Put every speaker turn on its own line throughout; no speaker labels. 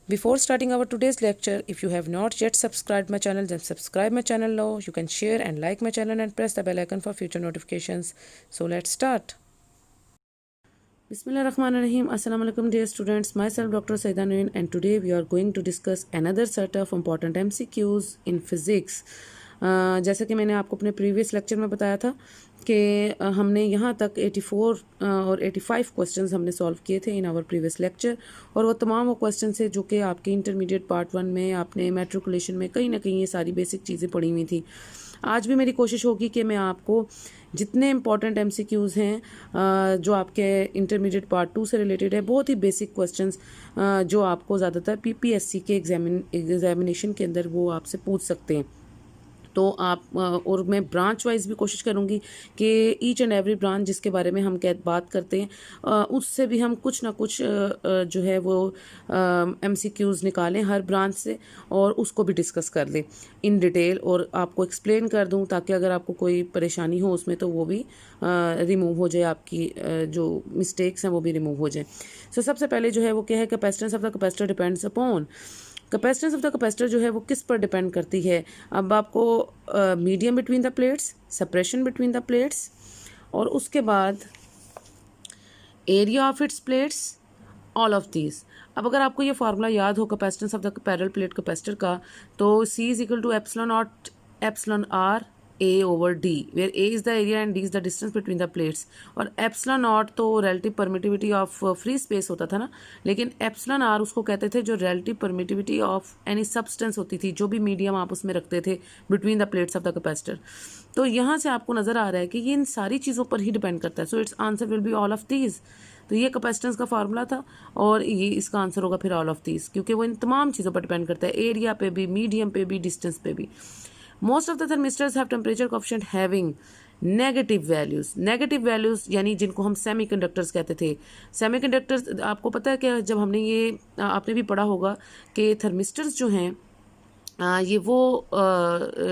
Before starting our today's lecture, if you have not yet subscribed my channel, then subscribe my channel now. You can share and like my channel and press the bell icon for future notifications. So let's start. Bismillahirrahmanirrahim. Assalamu alaikum dear students. Myself Dr. Saida Nuin, and today we are going to discuss another set of important MCQs in physics. जैसा कि मैंने आपको अपने previous lecture में बताया था कि हमने यहाँ तक 84 और 85 क्वेश्चंस हमने सॉल्व किए थे इन आवर प्रीवियस लेक्चर, और वो तमाम वो क्वेश्चन है जो कि आपके इंटरमीडिएट पार्ट 1 में आपने मैट्रिकुलेशन में कहीं ना कहीं ये सारी बेसिक चीज़ें पढ़ी हुई थी। आज भी मेरी कोशिश होगी कि मैं आपको जितने इंपॉर्टेंट MCQs हैं जो आपके इंटरमीडिएट पार्ट 2 से रिलेटेड है, बहुत ही बेसिक क्वेश्चंस जो आपको ज़्यादातर PPSC के एग्जामिनेशन के अंदर वो आपसे पूछ सकते हैं। तो आप और मैं ब्रांच वाइज भी कोशिश करूँगी कि ईच एंड एवरी ब्रांच जिसके बारे में हम बात करते हैं उससे भी हम कुछ ना कुछ जो है वो MCQs निकालें हर ब्रांच से, और उसको भी डिस्कस कर लें इन डिटेल और आपको एक्सप्लेन कर दूं, ताकि अगर आपको कोई परेशानी हो उसमें तो वो भी रिमूव हो जाए, आपकी जो मिस्टेक्स हैं वो भी रिमूव हो जाए। सो सबसे पहले जो है वो क्या है, capacitance of the capacitor depends upon. Capacitance of the capacitor जो है वो किस पर डिपेंड करती है। अब आपको medium between the plates, separation between the plates, और उसके बाद area of its plates, all of these. अब अगर आपको ये फार्मूला याद हो capacitance of the parallel plate capacitor का, तो C is equal to epsilon naught epsilon R A over D, where A is the area and D is the distance between the plates। और epsilon not तो relative permittivity of free space होता था ना, लेकिन epsilon R उसको कहते थे जो relative permittivity of any substance होती थी, जो भी मीडियम आप उसमें रखते थे between the plates of the capacitor। तो यहाँ से आपको नज़र आ रहा है कि ये इन सारी चीज़ों पर ही डिपेंड करता है। So it's answer will be all of these. तो ये कैपेसिटेंस का फार्मूला था और ये इसका आंसर होगा फिर ऑल ऑफ दीज, क्योंकि वो इन तमाम चीज़ों पर डिपेंड करता है, एरिया पे भी, मीडियम पे भी, डिस्टेंस पे भी। Most of the thermistors have temperature coefficient having negative values. Negative values यानी जिनको हम सेमीकंडक्टर्स कहते थे। सेमीकंडक्टर्स आपको पता है कि जब हमने ये आपने भी पढ़ा होगा कि थर्मिस्टर्स जो हैं ये वो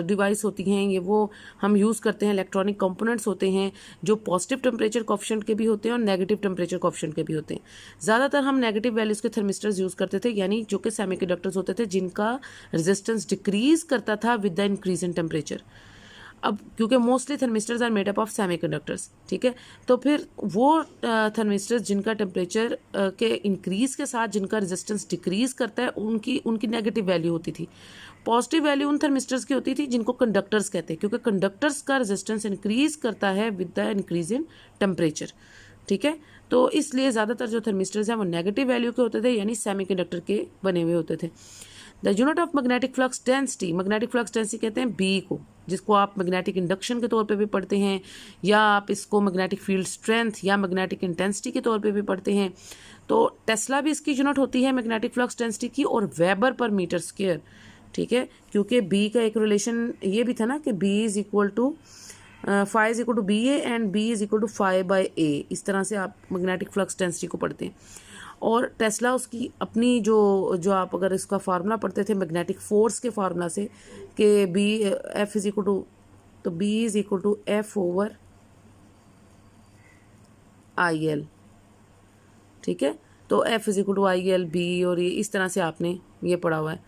डिवाइस होती हैं, ये वो हम यूज़ करते हैं, इलेक्ट्रॉनिक कंपोनेंट्स होते हैं जो पॉजिटिव टेम्परेचर कोफिशिएंट के भी होते हैं और नेगेटिव टेम्परेचर कोफिशिएंट के भी होते हैं। ज़्यादातर हम नेगेटिव वैल्यूज़ के थर्मिस्टर्स यूज़ करते थे, यानी जो कि सेमीकंडक्टर्स होते थे जिनका रेजिस्टेंस डिक्रीज करता था with the increase in temperature. अब क्योंकि mostly thermistors are made up of semiconductors, ठीक है, तो फिर वो थर्मिस्टर्स जिनका टेम्परेचर के इंक्रीज के साथ जिनका रेजिस्टेंस डिक्रीज करता है उनकी नेगेटिव वैल्यू होती थी। पॉजिटिव वैल्यू उन थर्मिस्टर्स की होती थी जिनको कंडक्टर्स कहते हैं, क्योंकि कंडक्टर्स का रेजिस्टेंस इंक्रीज करता है with the increase in temperature, ठीक है। तो इसलिए ज़्यादातर जो थर्मिस्टर्स हैं वो नेगेटिव वैल्यू के होते थे, यानी सेमीकंडक्टर के बने हुए होते थे। The unit of magnetic flux density, magnetic flux density कहते हैं बी को, जिसको आप मैग्नेटिक इंडक्शन के तौर पे भी पढ़ते हैं, या आप इसको मैग्नेटिक फील्ड स्ट्रेंथ या मैग्नेटिक इंटेंसिटी के तौर पे भी पढ़ते हैं। तो टेस्ला भी इसकी यूनिट होती है मैग्नेटिक फ्लक्स डेंसिटी की, और वेबर पर मीटर स्क्वायर, ठीक है, क्योंकि बी का एक रिलेशन ये भी था ना कि B is equal to phi is equal to B A and B is equal to phi by A. इस तरह से आप मैग्नेटिक फ्लक्स डेंसिटी को पढ़ते हैं। और टेस्ला उसकी अपनी जो आप अगर इसका फार्मूला पढ़ते थे मैग्नेटिक फोर्स के फार्मूला से कि B F is equal to, तो B is equal to F over I L, ठीक है। तो F is equal to I L B, और ये इस तरह से आपने ये पढ़ा हुआ है।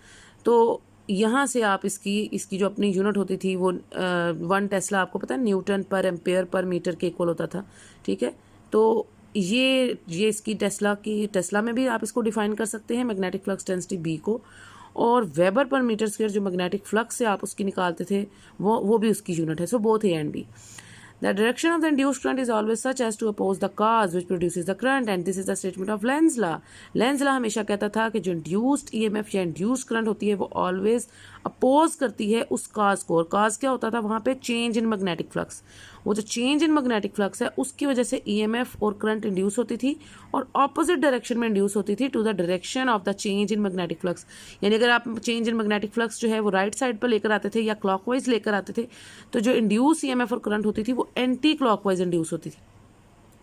तो यहाँ से आप इसकी जो अपनी यूनिट होती थी वो 1 टेस्ला आपको पता है Newton per ampere per metre के इक्वल होता था, ठीक है। तो ये इसकी टेस्ला में भी आप इसको डिफाइन कर सकते हैं मैग्नेटिक फ्लक्स डेंसिटी बी को, और वेबर पर मीटर स्क्वायर जो मैग्नेटिक फ्लक्स से आप उसकी निकालते थे वो भी उसकी यूनिट है। So both A and B. The direction of the induced current is always such as to oppose the cause which produces the current, and this is the statement of Lenz law। Lenz law हमेशा कहता था कि जो induced EMF या induced current होती है वो always oppose करती है उस काज को, और काज क्या होता था वहाँ पे चेंज इन मैग्नेटिक फ्लक्स। वो जो चेंज इन मैग्नेटिक फ्लक्स है उसकी वजह से EMF और करंट इंड्यूस होती थी, और ऑपोजिट डायरेक्शन में इंड्यूस होती थी to the direction of the change in magnetic flux. यानी अगर आप चेंज इन मैग्नेटिक फ्लक्स जो है वो राइट साइड पर लेकर आते थे या क्लॉकवाइज लेकर आते थे, तो जो इंड्यूस EMF और करंट होती थी वो एंटी क्लॉकवाइज इंड्यूस होती थी।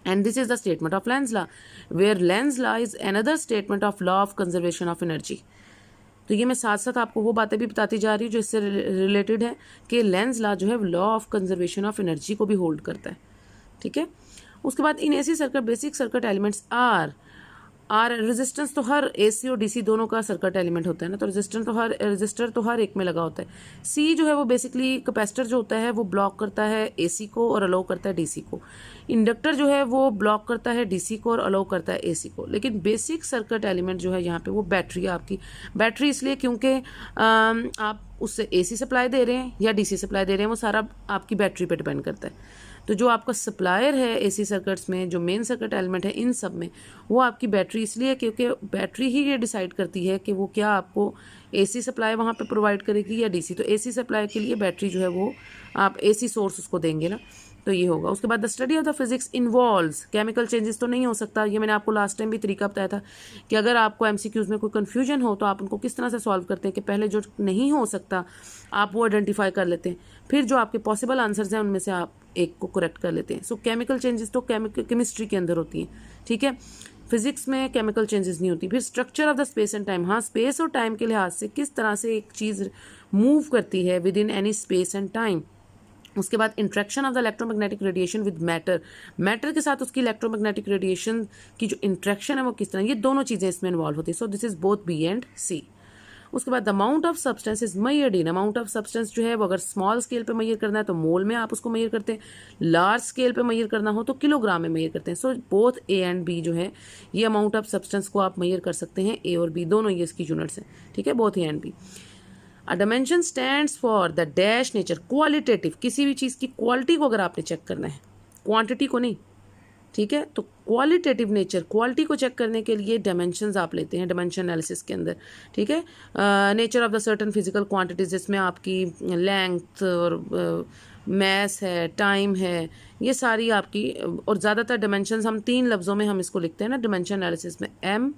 And this is the statement of Lenz law, where Lenz law is another statement of law of conservation of energy। तो ये मैं साथ साथ आपको वो बातें भी बताती जा रही हूँ जो इससे रिलेटेड है कि लेंज लॉ जो है law of conservation of energy को भी होल्ड करता है, ठीक है। उसके बाद in AC circuit basic circuit elements are R resistance तो हर एसी और डीसी दोनों का सर्किट एलिमेंट होता है ना, तो रेजिस्टर तो हर एक में लगा होता है। सी जो है वो बेसिकली कैपेसिटर जो होता है वो ब्लॉक करता है एसी को और अलाउ करता है डीसी को। इंडक्टर जो है वो ब्लॉक करता है डीसी को और अलाउ करता है एसी को। लेकिन बेसिक सर्किट एलिमेंट जो है यहाँ पे वो बैटरी है आपकी। बैटरी इसलिए क्योंकि आप उससे एसी सप्लाई दे रहे हैं या डीसी सप्लाई दे रहे हैं, वो सारा आपकी बैटरी पे डिपेंड करता है। तो जो आपका सप्लायर है एसी सर्किट्स में, जो मेन सर्किट एलिमेंट है इन सब में, वो आपकी बैटरी इसलिए क्योंकि बैटरी ही ये डिसाइड करती है कि वो क्या आपको एसी सप्लाई वहाँ पे प्रोवाइड करेगी या डीसी। तो एसी सप्लाई के लिए बैटरी जो है वो आप एसी सोर्स उसको देंगे ना, तो ये होगा। उसके बाद the study of the physics involves chemical changes. तो नहीं हो सकता, ये मैंने आपको लास्ट टाइम भी तरीका बताया था कि अगर आपको एमसीक्यूज में कोई कन्फ्यूजन हो तो आप उनको किस तरह से सॉल्व करते हैं कि पहले जो नहीं हो सकता आप वो आइडेंटिफाई कर लेते हैं, फिर जो आपके पॉसिबल आंसर्स हैं उनमें से आप एक को करेक्ट कर लेते हैं। सो केमिकल चेंजेस तो केमिस्ट्री के अंदर होती हैं, ठीक है, फिजिक्स में केमिकल चेंजेस नहीं होती। फिर structure of the space and time, हाँ स्पेस और टाइम के लिहाज से किस तरह से एक चीज़ मूव करती है with in any space and time. उसके बाद interaction of the electromagnetic radiation with matter, matter के साथ उसकी इलेक्ट्रोमैग्नेटिक रेडिएशन की जो इंट्रैक्शन है वो किस तरह, ये दोनों चीज़ें इसमें इन्वॉल्व होती है। So this is both B and C. उसके बाद the amount of substance is measured in, amount of substance जो है वो अगर स्मॉल स्केल पे मेजर करना है तो मोल में आप उसको मेजर करते हैं, लार्ज स्केल पे मेजर करना हो तो किलोग्राम में मेजर करते हैं। So both A and B जो है ये अमाउंट ऑफ सब्सटेंस को आप मेजर कर सकते हैं, ए और बी दोनों ये इसकी यूनिट्स हैं, ठीक है, both A and B. A dimension stands for the dash nature, qualitative, किसी भी चीज़ की क्वालिटी को अगर आपने चेक करना है, क्वांटिटी को नहीं, ठीक है, तो क्वालिटेटिव नेचर, क्वालिटी को चेक करने के लिए डायमेंशंस आप लेते हैं डायमेंशन एनालिसिस के अंदर, ठीक है। Nature of the certain physical quantities, जिसमें आपकी लेंथ और मैस है, टाइम है, ये सारी आपकी, और ज़्यादातर डायमेंशंस हम 3 लफ्ज़ों में हम इसको लिखते हैं ना डायमेंशन एनालिसिस में, एम,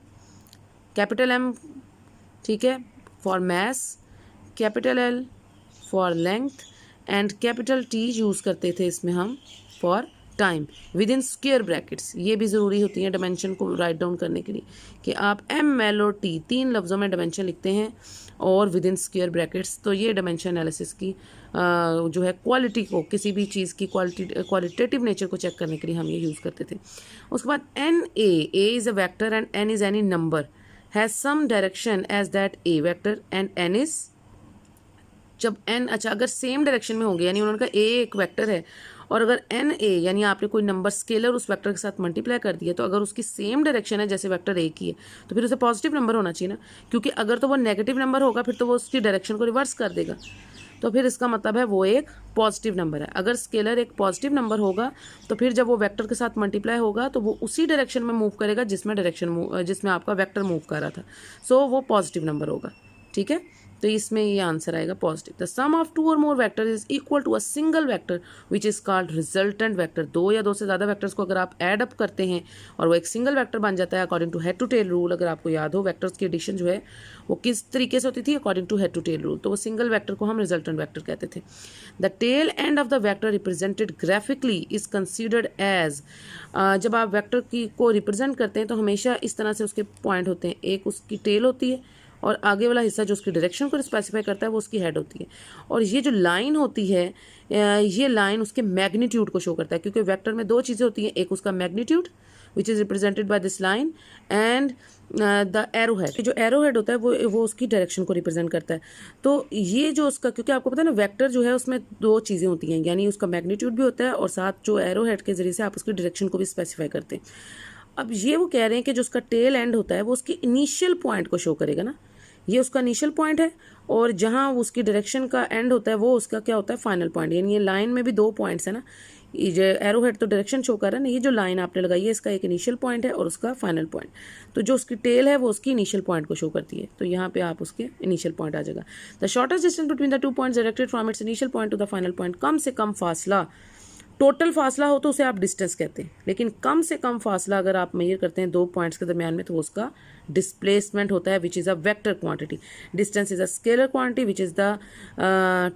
कैपिटल एम, ठीक है, for mass, capital L for length and capital T use करते थे इसमें हम for time with in square brackets. ये भी ज़रूरी होती है डायमेंशन को राइट डाउन करने के लिए कि आप एम, एल और टी 3 लफ्ज़ों में डायमेंशन लिखते हैं और विद इन स्क्वायर ब्रैकेट्स। तो ये डायमेंशन एनालिसिस की जो है क्वालिटी को, किसी भी चीज़ की क्वालिटेटिव नेचर को चेक करने के लिए हम ये यूज़ करते थे। उसके बाद N, A is a vector and N is any number has some direction as that A vector and N is, जब एन, अच्छा अगर सेम डायरेक्शन में होंगे, यानी उन्होंने कहा ए एक वेक्टर है और अगर एन ए यानी आपने कोई नंबर स्केलर उस वेक्टर के साथ मल्टीप्लाई कर दिया, तो अगर उसकी सेम डायरेक्शन है जैसे वेक्टर ए की है तो फिर उसे पॉजिटिव नंबर होना चाहिए ना, क्योंकि अगर तो वो नेगेटिव नंबर होगा फिर तो वो उसकी डायरेक्शन को रिवर्स कर देगा, तो फिर इसका मतलब है वो एक पॉजिटिव नंबर है। अगर स्केलर एक पॉजिटिव नंबर होगा तो फिर जब वो वेक्टर के साथ मल्टीप्लाई होगा तो वो उसी डायरेक्शन में मूव करेगा जिसमें आपका वेक्टर मूव कर रहा था, सो वो पॉजिटिव नंबर होगा, ठीक है। तो इसमें ये आंसर आएगा positive. The some of 2 or more vector is equal to a single vector which is called resultant vector. 2 या 2 से ज़्यादा वेक्टर्स को अगर आप ऐड अप करते हैं और वो एक सिंगल वेक्टर बन जाता है according to head to tail rule. अगर आपको याद हो वेक्टर्स की एडिशन जो है वो किस तरीके से होती थी, according to head to tail rule, तो वो सिंगल वेक्टर को हम रिजल्टेंट वेक्टर कहते थे। The tail end of the vector represented graphically is considered as, जब आप वेक्टर को रिप्रेजेंट करते हैं तो हमेशा इस तरह से उसके पॉइंट होते हैं, एक उसकी टेल होती है और आगे वाला हिस्सा जो उसकी डायरेक्शन को स्पेसिफाई करता है वो उसकी हेड होती है, और ये जो लाइन होती है ये लाइन उसके मैग्नीट्यूड को शो करता है, क्योंकि वेक्टर में 2 चीज़ें होती हैं, एक उसका magnitude which is represented by this line and the arrow head. जो एरो हेड होता है वो उसकी डायरेक्शन को रिप्रेजेंट करता है। तो ये जो उसका, क्योंकि आपको पता है ना वेक्टर जो है उसमें 2 चीज़ें होती हैं, यानी उसका मैग्नीट्यूड भी होता है और साथ जो एरो हेड के जरिए से आप उसकी डायरेक्शन को भी स्पेसिफाई करते हैं। अब ये वो कह रहे हैं कि जो उसका टेल एंड होता है वो उसकी इनिशियल पॉइंट को शो करेगा ना, ये उसका इनिशियल पॉइंट है और जहाँ उसकी डायरेक्शन का एंड होता है वो उसका क्या होता है, फाइनल पॉइंट। यानी ये लाइन में भी 2 पॉइंट्स है ना, ये जो एरो हेड तो डायरेक्शन शो कर रहा है ना, ये जो लाइन आपने लगाई है इसका एक इनिशियल पॉइंट है और उसका फाइनल पॉइंट। तो जो उसकी टेल है वो उसकी इनिशियल पॉइंट को शो करती है, तो यहाँ पे आप उसके इनिशियल पॉइंट आ जाएगा। The shortest distance between the 2 points directed from its initial point to the final point, कम से कम फासला, टोटल फासला हो तो उसे आप डिस्टेंस कहते हैं, लेकिन कम से कम फासला अगर आप मेजर करते हैं 2 पॉइंट्स के दरमियान में तो उसका डिस्प्लेसमेंट होता है विच is a vector quantity. Distance is a scalar quantity which is the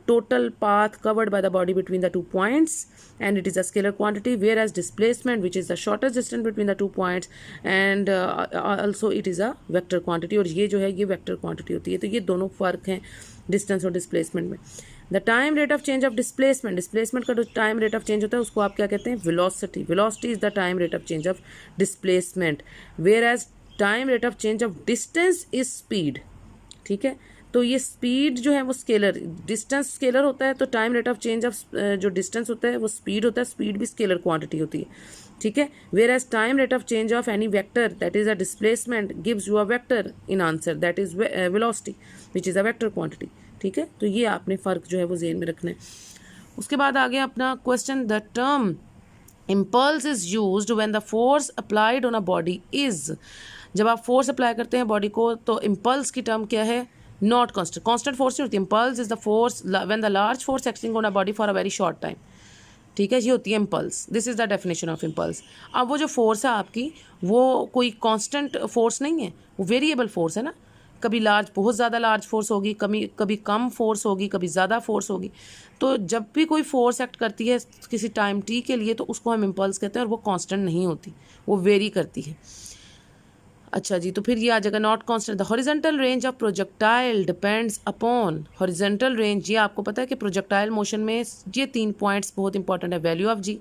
total path covered by the body between the 2 points and it is a scalar quantity, whereas displacement which is the shortest distance between the 2 points and also it is a vector quantity, और ये जो है ये vector quantity होती है। तो ये दोनों फर्क हैं डिस्टेंस और डिस्प्लेसमेंट में। The time rate of change of displacement, displacement का जो टाइम रेट ऑफ चेंज होता है उसको आप क्या कहते हैं, velocity. Velocity is the time rate of change of displacement, whereas time rate of change of distance is speed. ठीक है, तो ये स्पीड जो है वो स्केलर, डिस्टेंस स्केलर होता है, तो time rate of change of जो डिस्टेंस होता है वो स्पीड होता है, स्पीड भी स्केलर क्वांटिटी होती है। ठीक है, whereas time rate of change of any vector that is a displacement gives you a vector in answer that is velocity which is a vector quantity. ठीक है, तो ये आपने फ़र्क जो है वो ज़हन में रखना है। उसके बाद आ गया अपना question, the term impulse is used when the force applied on a body is. जब आप फोर्स अप्लाई करते हैं बॉडी को तो इम्पल्स की टर्म क्या है? नॉट कांस्टेंट, कांस्टेंट फोर्स नहीं होती। Impulse is the force when the large force acting on a body for a very short time. ठीक है, ये होती है impulse. This is the definition of impulse. अब वो जो फोर्स है आपकी, वो कोई कांस्टेंट फोर्स नहीं है, वो वेरिएबल फोर्स है ना। कभी लार्ज, बहुत ज़्यादा लार्ज फोर्स होगी, कभी कम फोर्स होगी, कभी ज़्यादा फोर्स होगी। तो जब भी कोई फोर्स एक्ट करती है किसी टाइम टी के लिए तो उसको हम इम्पल्स कहते हैं, और वो कांस्टेंट नहीं होती, वो वेरी करती है। अच्छा जी, तो फिर ये आ जाएगा not constant. The horizontal range of projectile depends upon. Horizontal range, ये आपको पता है कि प्रोजेक्टाइल मोशन में ये 3 पॉइंट्स बहुत इंपॉर्टेंट है। Value of g,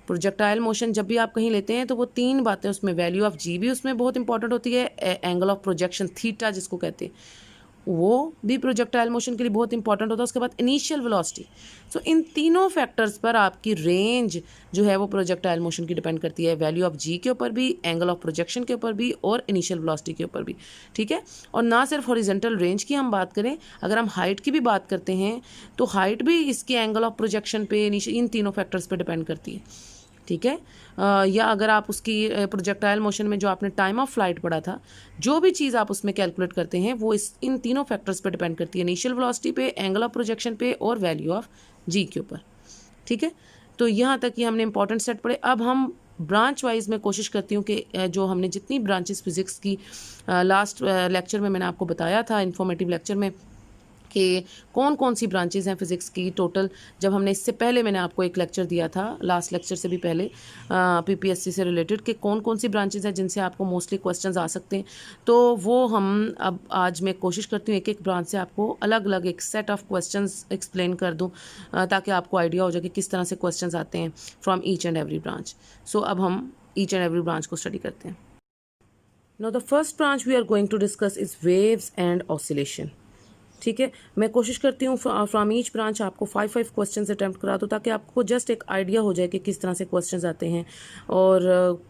projectile motion जब भी आप कहीं लेते हैं तो वो 3 बातें उसमें, वैल्यू ऑफ जी भी उसमें बहुत इंपॉर्टेंट होती है, एंगल ऑफ प्रोजेक्शन थीटा जिसको कहते हैं वो भी प्रोजेक्टाइल मोशन के लिए बहुत इंपॉर्टेंट होता है। उसके बाद इनिशियल वेलोसिटी। सो इन तीनों फैक्टर्स पर आपकी रेंज जो है वो प्रोजेक्टाइल मोशन की डिपेंड करती है, वैल्यू ऑफ जी के ऊपर भी, एंगल ऑफ प्रोजेक्शन के ऊपर भी, और इनिशियल वेलोसिटी के ऊपर भी। ठीक है, और ना सिर्फ हॉरिजॉन्टल रेंज की हम बात करें, अगर हम हाइट की भी बात करते हैं तो हाइट भी इसके एंगल ऑफ प्रोजेक्शन पे, इन तीनों फैक्टर्स पे डिपेंड करती है। ठीक है, या अगर आप उसकी प्रोजेक्टाइल मोशन में जो आपने टाइम ऑफ फ्लाइट पढ़ा था, जो भी चीज़ आप उसमें कैलकुलेट करते हैं वो इन तीनों फैक्टर्स पे डिपेंड करती है, इनिशियल वेलोसिटी पे, एंगल ऑफ प्रोजेक्शन पे, और वैल्यू ऑफ जी के ऊपर। ठीक है, तो यहाँ तक कि हमने इंपॉर्टेंट सेट पढ़े। अब हम ब्रांच वाइज में कोशिश करती हूँ कि जो हमने जितनी ब्रांचेस फिजिक्स की लास्ट लेक्चर में मैंने आपको बताया था, इन्फॉर्मेटिव लेक्चर में, कि कौन कौन सी ब्रांचेस हैं फिज़िक्स की टोटल। जब हमने इससे पहले मैंने आपको एक लेक्चर दिया था, लास्ट लेक्चर से भी पहले, पीपीएससी से रिलेटेड, कि कौन कौन सी ब्रांचेस हैं जिनसे आपको मोस्टली क्वेश्चंस आ सकते हैं। तो वो हम अब आज मैं कोशिश करती हूँ एक एक ब्रांच से आपको अलग अलग एक सेट ऑफ क्वेश्चंस एक्सप्लेन कर दूँ, ताकि आपको आइडिया हो जाए कि किस तरह से क्वेश्चंस आते हैं from each and every branch. So अब हम ईच एंड एवरी ब्रांच को स्टडी करते हैं। Now the first branch we are going to discuss is waves and oscillation. ठीक है, मैं कोशिश करती हूँ फ्रॉम ईच ब्रांच आपको 5 क्वेश्चन अटैम्प्ट करा दूँ, ताकि आपको जस्ट एक आइडिया हो जाए कि किस तरह से क्वेश्चंस आते हैं और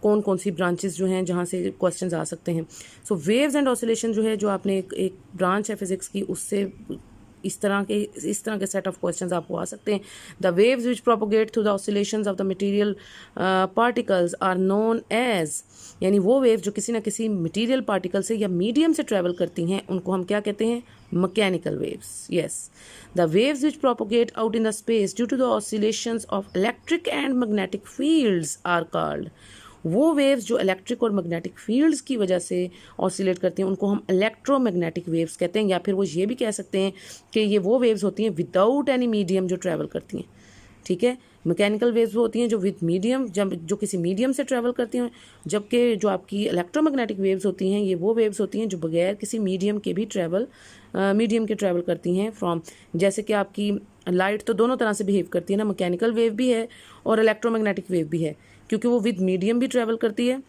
कौन कौन सी ब्रांचेस जो हैं जहाँ से क्वेश्चंस आ सकते हैं। सो वेव्स एंड ऑसिलेशन जो है, जो आपने एक ब्रांच है फिजिक्स की, उससे इस तरह के सेट ऑफ क्वेश्चंस आपको आ सकते हैं। The waves which propagate through the oscillations of the material particles are known as, यानी वो वेव्स जो किसी न किसी मटेरियल पार्टिकल से या मीडियम से ट्रैवल करती हैं, उनको हम क्या कहते हैं? Mechanical waves. Yes, the waves which propagate out in the space due to the oscillations of electric and magnetic fields are called. वो वेव्स जो इलेक्ट्रिक और मैग्नेटिक फील्ड्स की वजह से ऑसिलेट करती हैं उनको हम इलेक्ट्रोमैग्नेटिक वेव्स कहते हैं, या फिर वो ये भी कह सकते हैं कि ये वो वेव्स होती हैं विदाउट एनी मीडियम जो ट्रैवल करती हैं। ठीक है, मैकेनिकल वेव्स वो होती हैं जो विद मीडियम, जो किसी मीडियम से ट्रैवल करती हैं, जबकि जो आपकी इलेक्ट्रोमैग्नेटिक वेव्स होती हैं ये वो वेव्स होती हैं जो बगैर किसी मीडियम के भी ट्रैवल करती हैं फ्रॉम, जैसे कि आपकी लाइट तो दोनों तरह से बिहेव करती है ना, मैकेनिकल वेव भी है और इलेक्ट्रोमैग्नेटिक वेव भी है, क्योंकि वो विद मीडियम भी ट्रैवल करती है।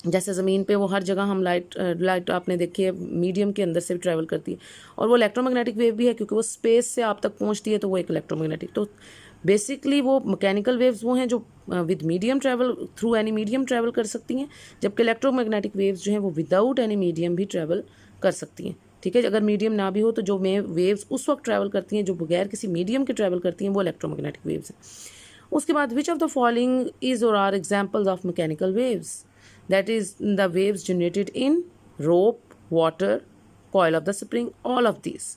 जैसे ज़मीन पे वो हर जगह हम लाइट आपने देखी है मीडियम के अंदर से भी ट्रैवल करती है, और वो इलेक्ट्रोमैग्नेटिक वेव भी है क्योंकि वो स्पेस से आप तक पहुंचती है, तो वो एक इलेक्ट्रोमैग्नेटिक। तो बेसिकली वो मैकेनिकल वेव्स वो हैं जो with medium travel, through any medium travel कर सकती हैं, जबकि इलेक्ट्रोमैग्नेटिक वेव्स जो हैं वो विदाउट एनी मीडियम भी ट्रैवल कर सकती हैं। ठीक है, अगर मीडियम ना भी हो तो जो वेव्स उस वक्त ट्रैवल करती हैं जो बगैर किसी मीडियम के ट्रैवल करती हैं वो इलेक्ट्रोमैग्नेटिक वेव्स हैं। उसके बाद which of the following is or are examples of mechanical waves? That is the waves generated in rope, water, coil of the spring, all of this.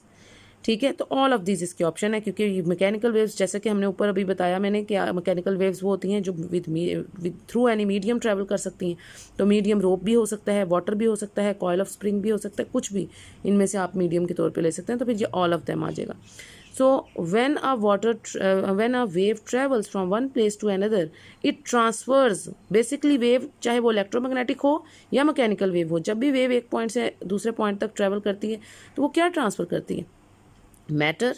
ठीक है, तो ऑल ऑफ दिस इसके option है, क्योंकि mechanical waves जैसे कि हमने ऊपर अभी बताया मैंने कि मैकेनिकल वेव्स वो होती हैं जो with through any medium travel कर सकती हैं। तो मीडियम रोप भी हो सकता है, वाटर भी हो सकता है, कॉइल ऑफ स्प्रिंग भी हो सकता है, कुछ भी इनमें से आप मीडियम के तौर पे ले सकते हैं, तो फिर ये ऑल ऑफ देम आ जाएगा। So when a wave travels from one place to another, it transfers, basically wave चाहे वो इलेक्ट्रोमैग्नेटिक हो या मैकेनिकल वेव हो, जब भी वेव एक पॉइंट से दूसरे पॉइंट तक ट्रैवल करती है तो वो क्या ट्रांसफ़र करती है? Matter,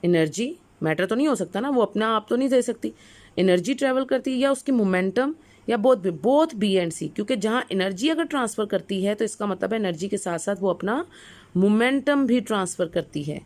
energy. मैटर तो नहीं हो सकता ना, वो अपना आप तो नहीं दे सकती। एनर्जी ट्रैवल करती है, या उसकी मोमेंटम, या बोथ बी एंड सी, क्योंकि जहाँ एनर्जी अगर ट्रांसफ़र करती है तो इसका मतलब है एनर्जी के साथ साथ वो अपना मोमेंटम भी ट्रांसफ़र करती है।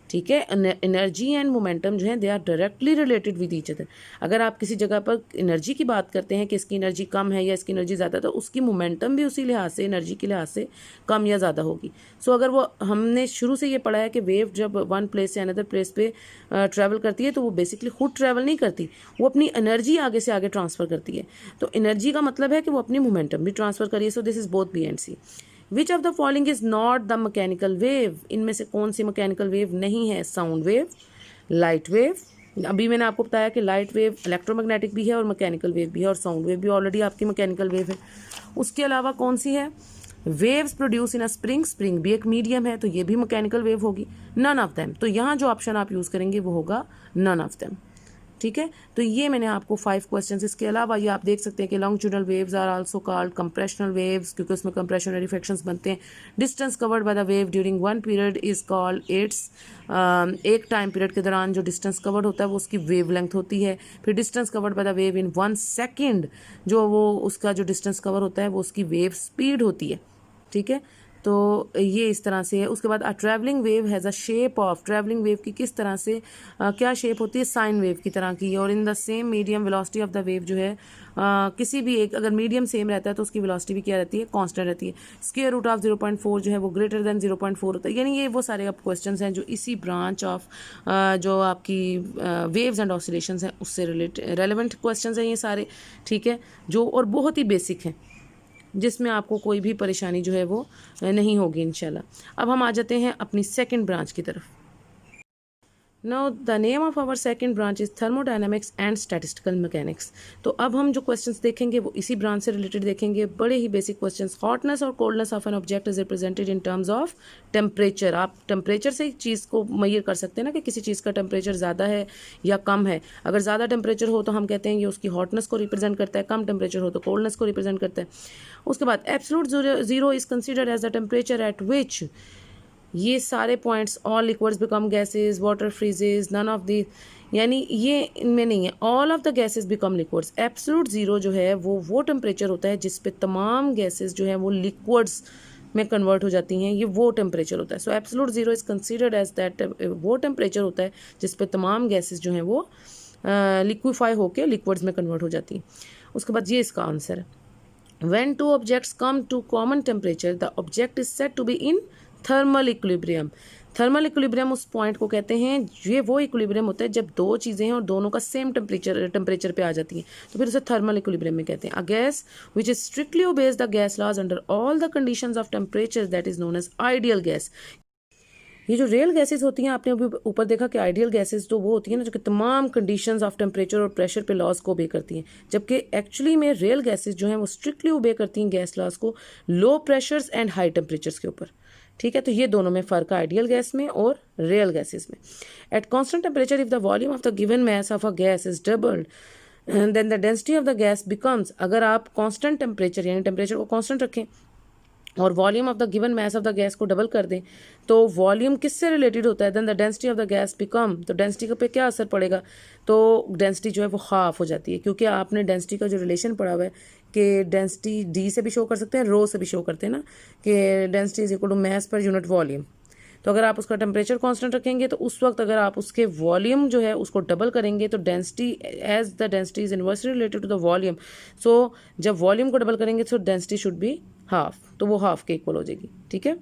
ठीक है, एनर्जी एंड मोमेंटम जो है they are directly related with each other. अगर आप किसी जगह पर एनर्जी की बात करते हैं कि इसकी एनर्जी कम है या इसकी एनर्जी ज़्यादा, तो उसकी मोमेंटम भी उसी लिहाज से, एनर्जी के लिहाज से कम या ज़्यादा होगी। सो अगर वो, हमने शुरू से ये पढ़ा है कि वेव जब वन प्लेस से अनदर प्लेस पे ट्रैवल करती है तो वो बेसिकली खुद ट्रैवल नहीं करती, वो अपनी एनर्जी आगे से आगे ट्रांसफ़र करती है। तो एनर्जी का मतलब है कि वो अपनी मोमेंटम भी ट्रांसफ़र करिए। So this is both B and C. Which of the following is not the mechanical wave, इनमें से कौन सी मैकेनिकल वेव नहीं है? साउंड वेव, लाइट वेव, अभी मैंने आपको बताया कि लाइट वेव इलेक्ट्रोमैग्नेटिक भी है और मैकेनिकल वेव भी है, और साउंड वेव भी ऑलरेडी आपकी मैकेनिकल वेव है। उसके अलावा कौन सी है? Waves produce in a spring, spring भी एक मीडियम है तो ये भी मैकेनिकल वेव होगी। नन ऑफ देम, तो यहाँ जो ऑप्शन आप यूज़ करेंगे वो होगा नन ऑफ देम। ठीक है, तो ये मैंने आपको 5 क्वेश्चंस, इसके अलावा ये आप देख सकते हैं कि longitudinal waves are also called compressional waves, क्योंकि उसमें कंप्रेशन रिफ्लेक्शंस बनते हैं। Distance covered by the wave during one period is called its, एक टाइम पीरियड के दौरान जो डिस्टेंस कवर्ड होता है वो उसकी वेव लेंथ होती है। फिर distance covered by the wave in 1 second, जो वो उसका जो डिस्टेंस कवर होता है वो उसकी वेव स्पीड होती है। ठीक है, तो ये इस तरह से है। उसके बाद a travelling wave has a shape of, travelling wave की किस तरह से क्या शेप होती है? साइन वेव की तरह की। और in the same medium velocity of the wave जो है किसी भी एक, अगर मीडियम सेम रहता है तो उसकी वेलोसिटी भी क्या रहती है? कांस्टेंट रहती है। स्क्वायर रूट ऑफ 0.4 जो है वो ग्रेटर देन 0.4 होता है। यानी ये वो सारे अब क्वेश्चंस हैं जो इसी ब्रांच ऑफ जो आपकी वेव्स एंड ऑसिलेशंस हैं उससे रेलेवेंट क्वेश्चंस हैं ये सारे। ठीक है, जो और बहुत ही बेसिक हैं, जिसमें आपको कोई भी परेशानी जो है वो नहीं होगी इंशाल्लाह। अब हम आ जाते हैं अपनी सेकंड ब्रांच की तरफ। Now the name of our second branch is thermodynamics and statistical mechanics. तो अब हम जो क्वेश्चंस देखेंगे वो इसी ब्रांच से रिलेटेड देखेंगे, बड़े ही बेसिक क्वेश्चंस। हॉटनेस और coldness of an object is represented in terms of temperature. आप टेम्परेचर से एक चीज़ को मैयर कर सकते हैं ना कि किसी चीज़ का टेम्परेचर ज़्यादा है या कम है। अगर ज़्यादा टेम्परेचर हो तो हम कहते हैं ये उसकी हॉटनेस को रिप्रेजेंट करता है, कम टेम्परेचर हो तो कोल्डनेस को रिप्रेजेंट करता है। उसके बाद absolute zero is considered as the temperature at which, ये सारे points, all liquids become gases, water freezes, none of the, यानी ये इनमें नहीं है। All of the gases become liquids. Absolute zero जो है वो टेम्परेचर होता है जिस पे तमाम गैसेज जो है वो लिक्विड्स में कन्वर्ट हो जाती हैं, ये वो टेम्परेचर होता है। So absolute zero is considered as that, वो टेम्परेचर होता है जिस पे तमाम गैसेज जो हैं वो लिक्विफाई होकर लिक्विड्स में कन्वर्ट हो जाती हैं। उसके बाद ये इसका आंसर है। When two objects come to common temperature, the object is said to be in thermal equilibrium. Thermal equilibrium उस पॉइंट को कहते हैं, ये वो इक्विलिब्रियम होता है जब दो चीज़ें हैं और दोनों का सेम टेम्परेचर पे आ जाती हैं, तो फिर उसे थर्मल इक्विलिब्रियम में कहते हैं। A gas which is strictly obeys the gas laws under all the conditions of temperature that is known as ideal gas. ये जो रियल गैसेस होती हैं, आपने अभी ऊपर देखा कि आइडियल गैसेस तो वो होती हैं ना जो कि तमाम कंडीशंस ऑफ टेम्परेचर और प्रेशर पे लॉज को ओबे करती हैं, जबकि एक्चुअली में रियल गैसेस जो हैं वो स्ट्रिक्टली ओबे करती हैं गैस लॉज को लो प्रेशर्स एंड हाई टेम्परेचर्स के ऊपर। ठीक है, तो ये दोनों में फ़र्क है, आइडियल गैस में और रियल गैसेस में। At constant temperature if the volume of the given mass of a gas is doubled then the density of the gas becomes, अगर आप कॉन्स्टेंट टेम्परेचर यानी टेम्परेचर को कॉन्स्टेंट रखें और volume of the given mass of the gas को double कर दें, तो वॉल्यूम किससे रिलेटेड होता है? Then the density of the gas become, तो डेंसिटी पे क्या असर पड़ेगा? तो डेंसिटी जो है वो हाफ हो जाती है, क्योंकि आपने डेंसिटी का जो रिलेशन पढ़ा हुआ है कि डेंसिटी डी से भी शो कर सकते हैं, रो से भी शो करते हैं ना, कि density is equal to mass per unit volume. तो अगर आप उसका टेम्परेचर कांस्टेंट रखेंगे तो उस वक्त अगर आप उसके वॉल्यूम जो है उसको डबल करेंगे तो density, as the density is inversely related to the volume, so जब वॉल्यूम को डबल करेंगे तो डेंसिटी शुड बी हाफ, तो वो हाफ के इक्वल हो जाएगी। ठीक है,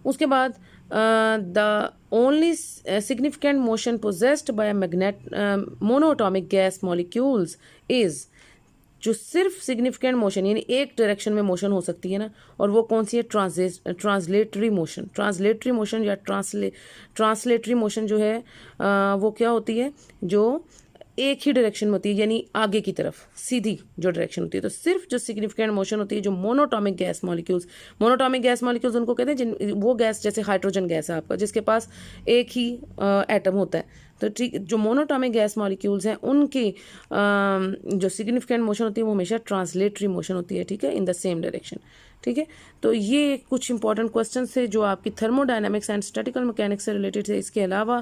उसके बाद the only significant motion possessed by monoatomic gas molecules is, जो सिर्फ सिग्निफिकेंट मोशन यानी एक डायरेक्शन में मोशन हो सकती है ना, और वो कौन सी है? Translatory motion. ट्रांसलेटरी मोशन या ट्रांसलेटरी मोशन जो है वो क्या होती है? जो एक ही डायरेक्शन में होती है, यानी आगे की तरफ सीधी जो डायरेक्शन होती है। तो सिर्फ जो सिग्निफिकेंट मोशन होती है जो मोनोटॉमिक गैस मॉलिक्यूल्स उनको कहते हैं जिन, वो गैस जैसे हाइड्रोजन गैस है आपका जिसके पास एक ही एटम होता है, तो ठीक, जो मोनोटॉमिक गैस मॉलिक्यूल्स हैं उनकी जो सिग्निफिकेंट मोशन होती है वो हमेशा ट्रांसलेटरी मोशन होती है। ठीक है, इन द सेम डायरेक्शन। ठीक है, तो ये कुछ इंपॉर्टेंट क्वेश्चन थे जो आपकी थर्मोडायनामिक्स एंड स्टैटिकल मैकेनिक्स से रिलेटेड थे। इसके अलावा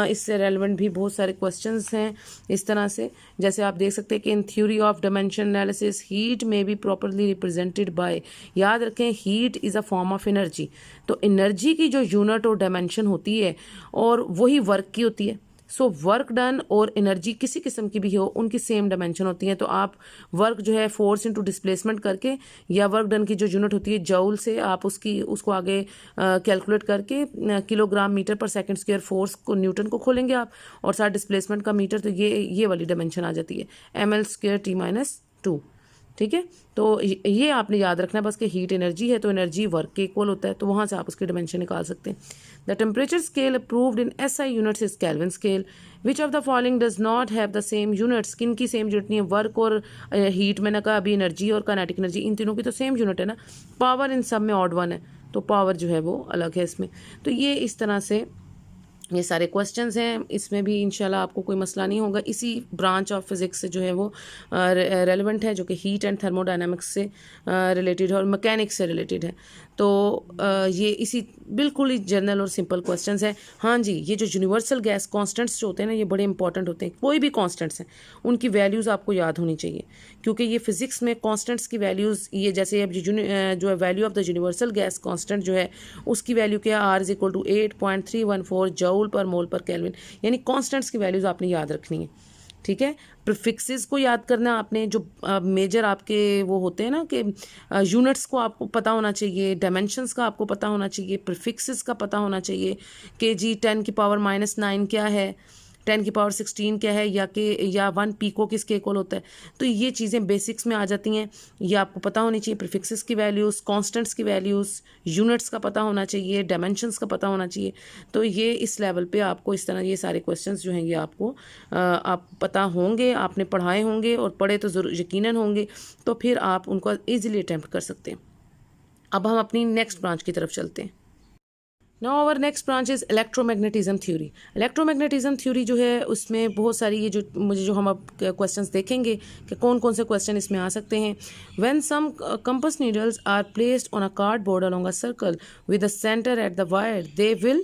इससे रेलिवेंट भी बहुत सारे क्वेश्चंस हैं इस तरह से, जैसे आप देख सकते हैं कि in theory of dimension analysis heat में बी प्रॉपरली रिप्रेजेंटेड बाय, याद रखें heat is a form of energy, तो एनर्जी की जो यूनिट और डायमेंशन होती है और वही वर्क की होती है। सो वर्क डन और एनर्जी किसी किस्म की भी हो उनकी सेम डायमेंशन होती है, तो आप वर्क जो है फोर्स इनटू डिस्प्लेसमेंट करके या वर्क डन की जो यूनिट होती है जूल से आप उसको आगे कैलकुलेट करके किलोग्राम मीटर पर सेकंड स्क्वायर फोर्स को न्यूटन को खोलेंगे आप और साथ डिस्प्लेसमेंट का मीटर, तो ये वाली डायमेंशन आ जाती है mL²T-2। ठीक है, तो ये आपने याद रखना है बस कि हीट एनर्जी है तो एनर्जी वर्क के इक्वल होता है, तो वहाँ से आप उसकी डायमेंशन निकाल सकते हैं। The temperature scale approved in SI units is kelvin scale. Which of the following does not have the same units, किन की सेम यूनिट नहीं है, वर्क और हीट, मैंने कहा अभी एनर्जी और काइनेटिक एनर्जी, इन तीनों की तो सेम यूनिट है ना। पावर इन सब में ऑड वन है, तो पावर जो है वो अलग है इसमें। तो ये इस तरह से ये सारे क्वेश्चंस हैं, इसमें भी इंशाल्लाह आपको कोई मसला नहीं होगा। इसी ब्रांच ऑफ फिज़िक्स से जो है वो रेलेवेंट है, जो कि हीट एंड थर्मोडायनामिक्स से रिलेटेड है और मैकेनिक्स से रिलेटेड है। तो ये इसी बिल्कुल ही जनरल और सिंपल क्वेश्चंस है। हाँ जी, ये जो यूनिवर्सल गैस कांस्टेंट्स जो होते हैं ना, ये बड़े इंपॉर्टेंट होते हैं। कोई भी कांस्टेंट्स हैं उनकी वैल्यूज़ आपको याद होनी चाहिए, क्योंकि ये फिज़िक्स में कांस्टेंट्स की वैल्यूज़, ये जैसे अब जो है value of the universal gas constant जो है उसकी वैल्यू क्या है, R = 8.314 जूल पर मोल पर केल्विन, यानी कांस्टेंट्स की वैल्यूज़ आपने याद रखनी है। ठीक है, प्रीफिक्सेस को याद करना आपने, जो मेजर आपके वो होते हैं ना कि यूनिट्स को आपको पता होना चाहिए, डायमेंशंस का आपको पता होना चाहिए, प्रीफिक्सेस का पता होना चाहिए कि जी 10⁻⁹ क्या है, 10⁻16 क्या है, या 1 पीको किसके इक्वल होता है। तो ये चीज़ें बेसिक्स में आ जाती हैं, ये आपको पता होनी चाहिए। प्रीफिक्सेस की वैल्यूज़, कांस्टेंट्स की वैल्यूज़, यूनिट्स का पता होना चाहिए, डायमेंशंस का पता होना चाहिए। तो ये इस लेवल पे आपको इस तरह ये सारे क्वेश्चंस जो हैं ये आपको आप पता होंगे, आपने पढ़ाए होंगे और पढ़े तो ज़रूर यकीनन होंगे, तो फिर आप उनको ईजिली अटैम्प्ट कर सकते हैं। अब हम अपनी नेक्स्ट ब्रांच की तरफ चलते हैं। Now our next branch is electromagnetism theory. Electromagnetism theory जो है उसमें बहुत सारी ये जो हम अब क्वेश्चंस देखेंगे कि कौन कौन से क्वेश्चन इसमें आ सकते हैं। When some compass needles are placed on a cardboard along a circle with a centre at the wire, they will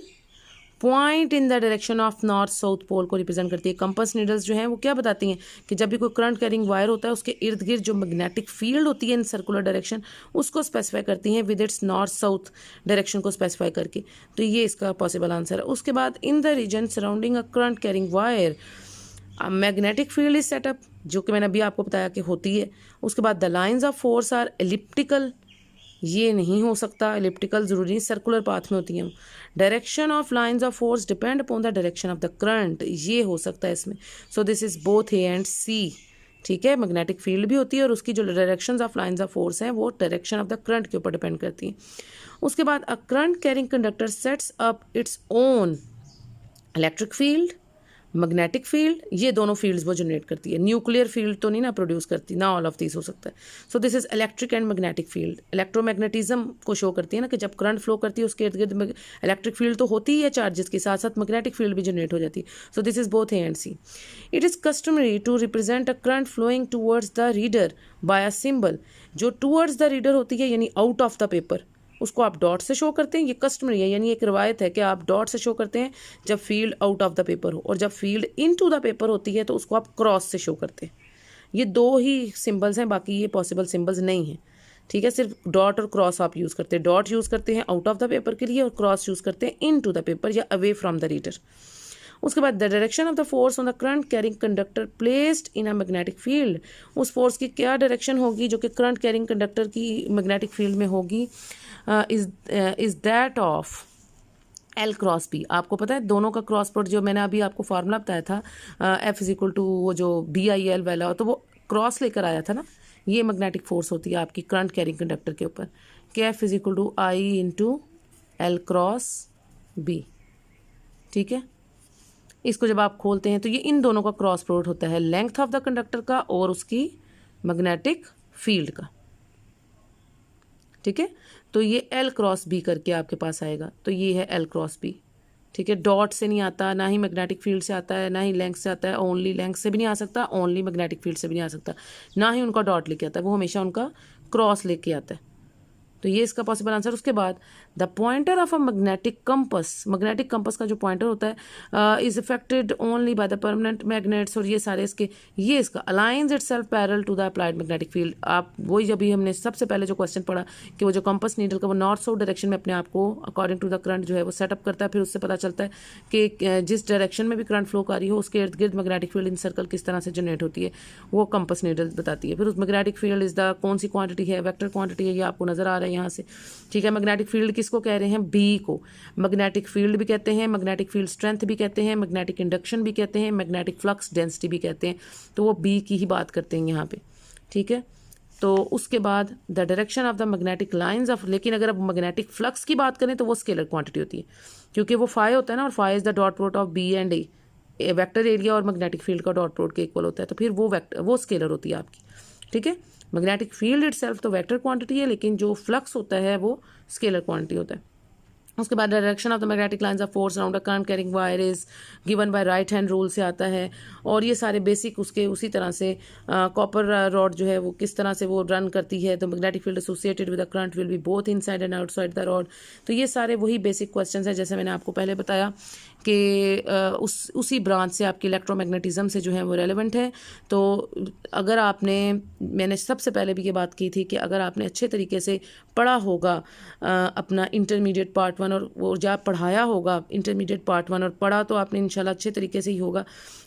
point in the direction of north south pole को रिप्रेजेंट करती है। कंपास नीडल्स जो हैं वो क्या बताती हैं कि जब भी कोई करंट कैरिंग वायर होता है उसके इर्द गिर्द जो मैग्नेटिक फील्ड होती है इन सर्कुलर डायरेक्शन उसको स्पेसिफाई करती हैं with its north south direction को स्पेसिफाई करके। तो ये इसका पॉसिबल आंसर है। उसके बाद in the region surrounding a current carrying wire magnetic field is set up, जो कि मैंने अभी आपको बताया कि होती है। उसके बाद the lines of force are elliptical, ये नहीं हो सकता, एलिप्टिकल जरूरी सर्कुलर पाथ में होती हैं। Direction of lines of force depend upon the direction of the current, ये हो सकता है इसमें। So this is both A and C. ठीक है, मैग्नेटिक फील्ड भी होती है और उसकी जो directions of lines of force हैं वो डायरेक्शन ऑफ द करंट के ऊपर डिपेंड करती हैं। उसके बाद अ current carrying conductor sets up its own electric field, magnetic field, ये दोनों फील्ड्स वो जनरेट करती है। न्यूक्लियर फील्ड तो नहीं ना प्रोड्यूस करती ना, ऑल ऑफ दिस हो सकता है। So this is electric and magnetic field. Electromagnetism को शो करती है ना कि जब करंट फ्लो करती है उसके इर्द गिर्द इलेक्ट्रिक फील्ड तो होती ही है चार्जेस के साथ साथ मैग्नेटिक फील्ड भी जनरेट हो जाती है। So this is both A and C. It is customary to represent a current flowing towards the reader by a symbol, जो टूवर्ड्स द रीडर होती है यानी आउट ऑफ द पेपर, उसको आप डॉट से शो करते हैं। ये कस्टमरी है, यानी एक रिवायत है कि आप डॉट से शो करते हैं जब field out of the paper हो, और जब फील्ड इनटू द पेपर होती है तो उसको आप क्रॉस से शो करते हैं। ये दो ही सिंबल्स हैं, बाकी ये पॉसिबल सिंबल्स नहीं हैं। ठीक है, सिर्फ डॉट और क्रॉस आप यूज़ करते हैं। डॉट यूज़ करते हैं आउट ऑफ द पेपर के लिए और क्रॉस यूज़ करते हैं इनटू द पेपर या अवे फ्रॉम द रीडर। उसके बाद the direction of the force on the current carrying conductor placed in a magnetic field, उस फोर्स की क्या डायरेक्शन होगी जो कि करंट कैरिंग कंडक्टर की मैग्नेटिक फील्ड में होगी, is that of L cross B। आपको पता है दोनों का क्रॉस प्रोडक्ट, जो मैंने अभी आपको फार्मूला बताया था F = वो जो BIL वाला, तो वो क्रॉस लेकर आया था ना। ये मैग्नेटिक फोर्स होती है आपकी करंट कैरिंग कंडक्टर के ऊपर, कि F = I × L cross B। ठीक है, इसको जब आप खोलते हैं तो ये इन दोनों का क्रॉस प्रोडक्ट होता है, लेंथ ऑफ द कंडक्टर का और उसकी मैग्नेटिक फील्ड का। ठीक है, तो ये L क्रॉस B करके आपके पास आएगा, तो ये है L क्रॉस B। ठीक है, डॉट से नहीं आता, ना ही मैग्नेटिक फील्ड से आता है, ना ही लेंथ से आता है, ओनली लेंथ से भी नहीं आ सकता, ओनली मैग्नेटिक फील्ड से भी नहीं आ सकता, ना ही उनका डॉट लेके आता है, वो हमेशा उनका क्रॉस लेके आता है। तो ये इसका पॉसिबल आंसर। उसके बाद the pointer of a magnetic compass का जो पॉइंटर होता है is affected only by the permanent magnets, और ये सारे इसके, ये इसका aligns itself parallel to the applied magnetic field. आप वही जब भी हमने सबसे पहले जो क्वेश्चन पढ़ा कि वो जो कंपस नीडल का वो नॉर्थ साउथ डायरेक्शन में अपने आप को अकॉर्डिंग टू द करंट जो है वो सेटअप करता है, फिर उससे पता चलता है कि जिस डायरेक्शन में भी करंट फ्लो कर रही हो उसके इर्द गिर्द मैग्नेटिक फील्ड इन सर्कल किस तरह से जनरेट होती है, वो कंपस नीडल बताती है। फिर उस मैग्नेटिक फील्ड इज द कौन सी क्वांटिटी है, वेक्टर क्वांटिटी है, ये आपको नजर आ रहा है यहाँ से, ठीक है। मैग्नेटिक फील्ड किसको कह रहे हैं, बी को मैग्नेटिक फील्ड भी कहते हैं, मैग्नेटिक फील्ड स्ट्रेंथ भी कहते हैं, मैग्नेटिक इंडक्शन भी कहते हैं, मैग्नेटिक फ्लक्स डेंसिटी भी कहते हैं, तो वो बी की ही बात करते हैं यहाँ पे, ठीक है। तो उसके बाद the direction of the magnetic lines of, लेकिन अगर अब मैग्नेटिक फ्लक्स की बात करें तो वो स्केलर क्वांटिटी होती है, क्योंकि वो फाई होता है ना, और phi is the dot product of B and A, vector area और मैग्नेटिक फील्ड का डॉट प्रोडक्ट के इक्वल होता है, तो फिर वो स्केलर होती है आपकी, ठीक है। मैग्नेटिक फील्ड इटसेल्फ तो वेक्टर क्वांटिटी है, लेकिन जो फ्लक्स होता है वो स्केलर क्वांटिटी होता है। उसके बाद direction of the magnetic lines of force around a current carrying wire is given by right hand rule से आता है, और ये सारे बेसिक उसके उसी तरह से कॉपर रॉड जो है वो किस तरह से वो रन करती है, तो magnetic field associated with the current will be both inside and outside the rod. तो ये सारे वही बेसिक क्वेश्चंस हैं जैसे मैंने आपको पहले बताया कि उसी ब्रांच से आपकी इलेक्ट्रोमैग्नेटिज्म से जो है वो रेलेवेंट है। तो अगर आपने, मैंने सबसे पहले भी ये बात की थी कि अगर आपने अच्छे तरीके से पढ़ा होगा अपना इंटरमीडिएट पार्ट 1 और वो जब पढ़ाया होगा इंटरमीडिएट पार्ट 1 और पढ़ा तो आपने इंशाल्लाह अच्छे तरीके से ही होगा,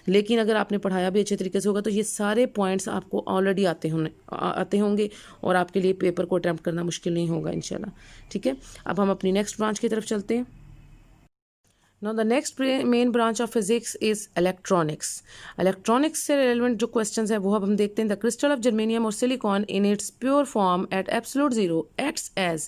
लेकिन अगर आपने पढ़ाया भी अच्छे तरीके से होगा तो ये सारे पॉइंट्स आपको ऑलरेडी आते होंगे और आपके लिए पेपर को अटैम्प्ट करना मुश्किल नहीं होगा इंशाल्लाह, ठीक है। अब हम अपनी नेक्स्ट ब्रांच की तरफ चलते हैं। Now the next main branch of physics is electronics. Electronics से relevant जो questions हैं वो अब हम देखते हैं। The crystal of germanium or silicon in its pure form at absolute zero acts as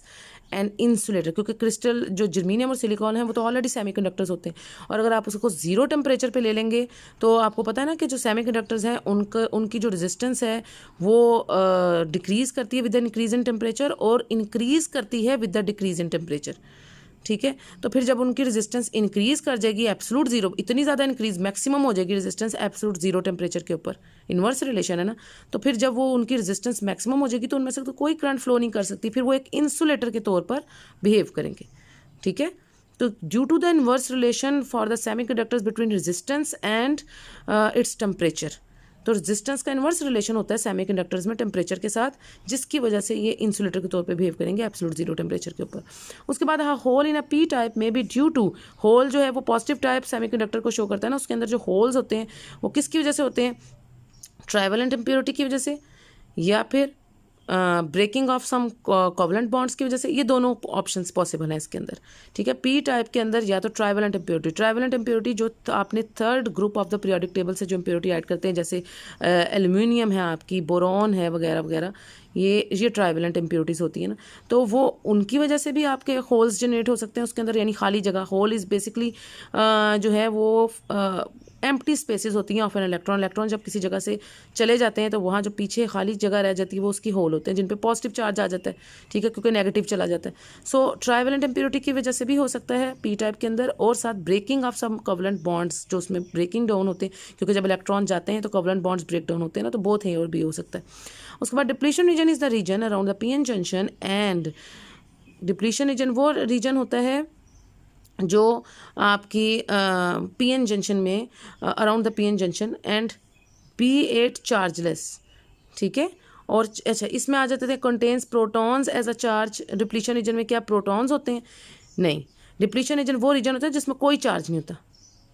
an insulator, क्योंकि क्रिस्टल जो जर्मीनियम और सिलिकॉन है वो तो ऑलरेडी सेमीकंडक्टर्स होते हैं, और अगर आप उसको जीरो टेम्परेचर पे ले लेंगे तो आपको पता है ना कि जो सेमीकंडक्टर्स हैं उनकी जो रेजिस्टेंस है वो डिक्रीज़ करती है with the increase in temperature और इंक्रीज़ करती है with the decrease in temperature, ठीक है। तो फिर जब उनकी रेजिस्टेंस इंक्रीज कर जाएगी एब्सोल्यूट जीरो, इतनी ज़्यादा इंक्रीज मैक्सिमम हो जाएगी रेजिस्टेंस एब्सोल्यूट जीरो टेम्परेचर के ऊपर, इन्वर्स रिलेशन है ना, तो फिर जब वो उनकी रेजिस्टेंस मैक्सिमम हो जाएगी तो उनमें से तो कोई करंट फ्लो नहीं कर सकती, फिर वो एक इंसुलेटर के तौर पर बिहेव करेंगे, ठीक है। तो due to the inverse relation for the semiconductors between resistance and its temperature, तो रेजिस्टेंस का इन्वर्स रिलेशन होता है सेमीकंडक्टर्स में टेम्परेचर के साथ, जिसकी वजह से ये इंसुलेटर के तौर पे बिहेव करेंगे एब्सोल्यूट जीरो टेम्परेचर के ऊपर। उसके बाद होल इन अ पी टाइप में भी ड्यू टू, होल जो है वो पॉजिटिव टाइप सेमीकंडक्टर को शो करता है ना, उसके अंदर जो होल्स होते हैं वो किसकी वजह से होते हैं, ट्राइवेलेंट इम्प्योरिटी की वजह से या फिर breaking of some covalent bonds की वजह से, ये दोनों ऑप्शंस पॉसिबल हैं इसके अंदर, ठीक है। पी टाइप के अंदर या तो ट्राइवेलेंट इम्प्योरिटी जो आपने third group of the periodic table से जो इम्प्योरिटी ऐड करते हैं, जैसे एल्यूमिनियम है आपकी, बोरॉन है वगैरह वगैरह, ये ट्राइवेलेंट इम्प्योरिटीज़ होती है ना, तो वो उनकी वजह से भी आपके होल्स जनरेट हो सकते हैं उसके अंदर, यानी खाली जगह। होल इज़ बेसिकली जो है वो एम्प्टी स्पेसेस होती हैं ऑफ एन इलेक्ट्रॉन जब किसी जगह से चले जाते हैं तो वहाँ जो पीछे खाली जगह रह जाती है वो उसकी होल होते हैं जिन पे पॉजिटिव चार्ज आ जाता है, ठीक है, क्योंकि नेगेटिव चला जाता है। सो ट्राइवेलेंट इम्प्योरिटी की वजह से भी हो सकता है पी टाइप के अंदर, और साथ breaking of some covalent bonds जो उसमें ब्रेकिंग डाउन होते हैं, क्योंकि जब इलेक्ट्रॉन जाते हैं तो कोवलेंट बॉन्ड्स ब्रेक डाउन होते हैं ना, तो बोथ है और भी हो सकता है। उसके बाद depletion region is the region around the PN junction, and depletion region वो रीजन होता है जो आपकी पीएन जंक्शन में around the PN junction and P8 chargeless, ठीक है। और अच्छा इसमें आ जाते थे contains protons as a charge. Depletion region में क्या प्रोटॉन्स होते हैं? नहीं, डिप्लीशन रीजन वो रीजन होता है जिसमें कोई चार्ज नहीं होता,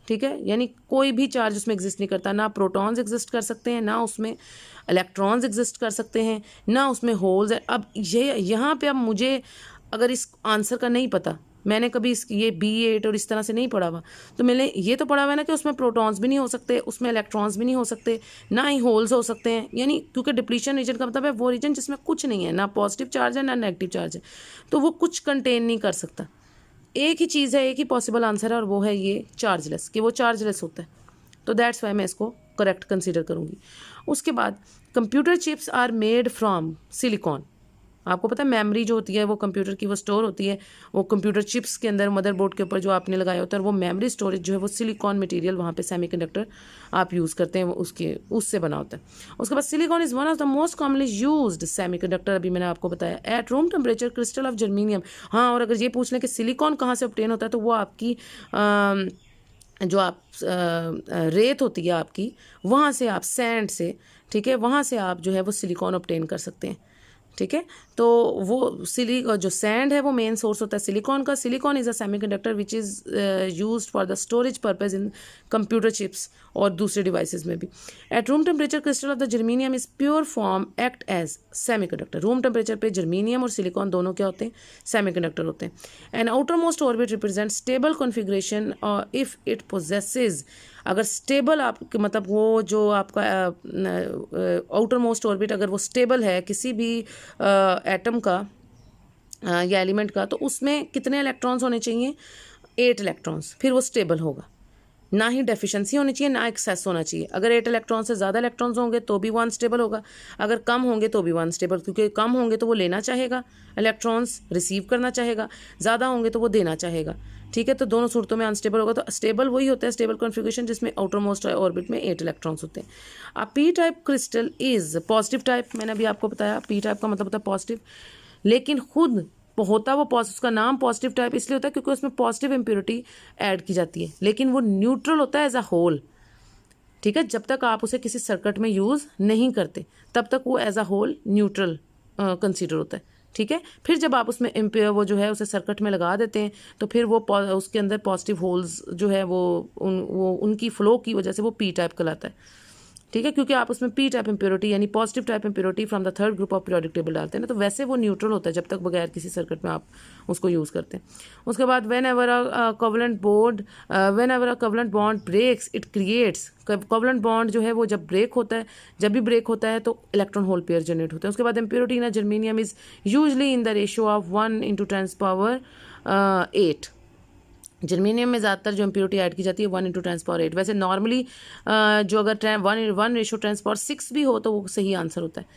ठीक है, यानी कोई भी चार्ज उसमें एग्जिस्ट नहीं करता, ना प्रोटॉन्स एग्जिस्ट कर सकते हैं, ना उसमें इलेक्ट्रॉन्स एग्जिस्ट कर सकते हैं, ना उसमें होल्स है। अब ये यहाँ पे अब मुझे अगर इस आंसर का नहीं पता, मैंने कभी ये B8 और इस तरह से नहीं पढ़ा हुआ, तो मैंने ये तो पढ़ा हुआ है ना कि उसमें प्रोटॉन्स भी नहीं हो सकते, उसमें इलेक्ट्रॉन्स भी नहीं हो सकते, ना ही होल्स हो सकते हैं, यानी क्योंकि डिप्लीशन रीजन का मतलब है वो रीजन जिसमें कुछ नहीं है, ना पॉजिटिव चार्ज है ना नेगेटिव चार्ज है, तो वो कुछ कंटेन नहीं कर सकता। एक ही चीज़ है, एक ही पॉसिबल आंसर है और वो है ये चार्जलेस, कि वो चार्जलेस होता है, तो दैट्स वाई मैं इसको करेक्ट कंसीडर करूँगी। उसके बाद computer chips are made from silicon, आपको पता है मेमोरी जो होती है वो कंप्यूटर की वो स्टोर होती है, वो कंप्यूटर चिप्स के अंदर मदरबोर्ड के ऊपर जो आपने लगाया होता है वो मेमोरी स्टोरेज जो है वो सिलिकॉन मटेरियल वहाँ पे सेमीकंडक्टर आप यूज़ करते हैं, वो उससे बना होता है। उसके बाद silicon is one of the most commonly used semiconductor, अभी मैंने आपको बताया। Eight room temperature crystal of germanium, हाँ, और अगर ये पूछ लें कि सिलिकॉन कहाँ से ऑब्टेन होता है तो वो आपकी जो आप रेत होती है आपकी, वहाँ से आप सैंड से, ठीक है, वहाँ से आप जो है वो सिलिकॉन ऑब्टेन कर सकते हैं। ठीक है, तो वो जो सैंड है वो मेन सोर्स होता है सिलिकॉन का। Silicon is a semiconductor which is used for the storage purpose in computer chips और दूसरे डिवाइसेस में भी। At room temperature crystal of the germanium is pure form act as semiconductor. Room temperature पे germanium और silicon दोनों क्या होते हैं, सेमीकंडक्टर होते हैं। And outermost orbit represent stable configuration if it possesses, अगर स्टेबल आप मतलब वो जो आपका आउटर मोस्ट ऑर्बिट अगर वो स्टेबल है किसी भी एटम का या एलिमेंट का, तो उसमें कितने इलेक्ट्रॉन्स होने चाहिए, 8 इलेक्ट्रॉन्स, फिर वो स्टेबल होगा। ना ही डेफिशिएंसी होनी चाहिए ना एक्सेस होना चाहिए। अगर 8 इलेक्ट्रॉन से ज़्यादा इलेक्ट्रॉन्स होंगे तो भी वो अनस्टेबल होगा, अगर कम होंगे तो भी वो अनस्टेबल, क्योंकि कम होंगे तो वो लेना चाहेगा इलेक्ट्रॉन्स, रिसीव करना चाहेगा, ज़्यादा होंगे तो वो देना चाहेगा। ठीक है, तो दोनों सूरतों में अनस्टेबल होगा। तो स्टेबल वही होता है स्टेबल कॉन्फिगरेशन जिसमें आउटर मोस्ट ऑर्बिट में 8 इलेक्ट्रॉन्स होते हैं। अब P type crystal is positive type, मैंने अभी आपको बताया पी टाइप का मतलब होता है पॉजिटिव, लेकिन खुद होता वो उसका नाम पॉजिटिव टाइप इसलिए होता है क्योंकि उसमें पॉजिटिव इम्प्योरिटी ऐड की जाती है, लेकिन वो न्यूट्रल होता है एज अ होल। ठीक है, जब तक आप उसे किसी सर्किट में यूज़ नहीं करते तब तक वो as a whole neutral consider होता है। ठीक है, फिर जब आप उसमें वो जो है उसे सर्किट में लगा देते हैं तो फिर वो उसके अंदर पॉजिटिव होल्स जो है वो उनकी फ्लो की वजह से वो पी टाइप कहलाता है। ठीक है, क्योंकि आप उसमें पी टाइप इम्प्योरिटी यानी positive type impurity from the third group of periodic table डालते हैं ना, तो वैसे वो न्यूट्रल होता है जब तक बगैर किसी सर्किट में आप उसको यूज़ करते हैं। उसके बाद whenever a covalent bond breaks it creates, covalent bond जो है वो जब भी ब्रेक होता है तो इलेक्ट्रॉन होल पेयर जनरेट होते हैं। उसके बाद impurity in germanium is usually in the ratio of 1 × 10⁸ 8। Germanium में ज़्यादातर जो इम्प्योरिटी ऐड की जाती है 1 × 10⁸ वैसे नॉर्मली जो अगर 1:6 भी हो तो वो सही आंसर होता है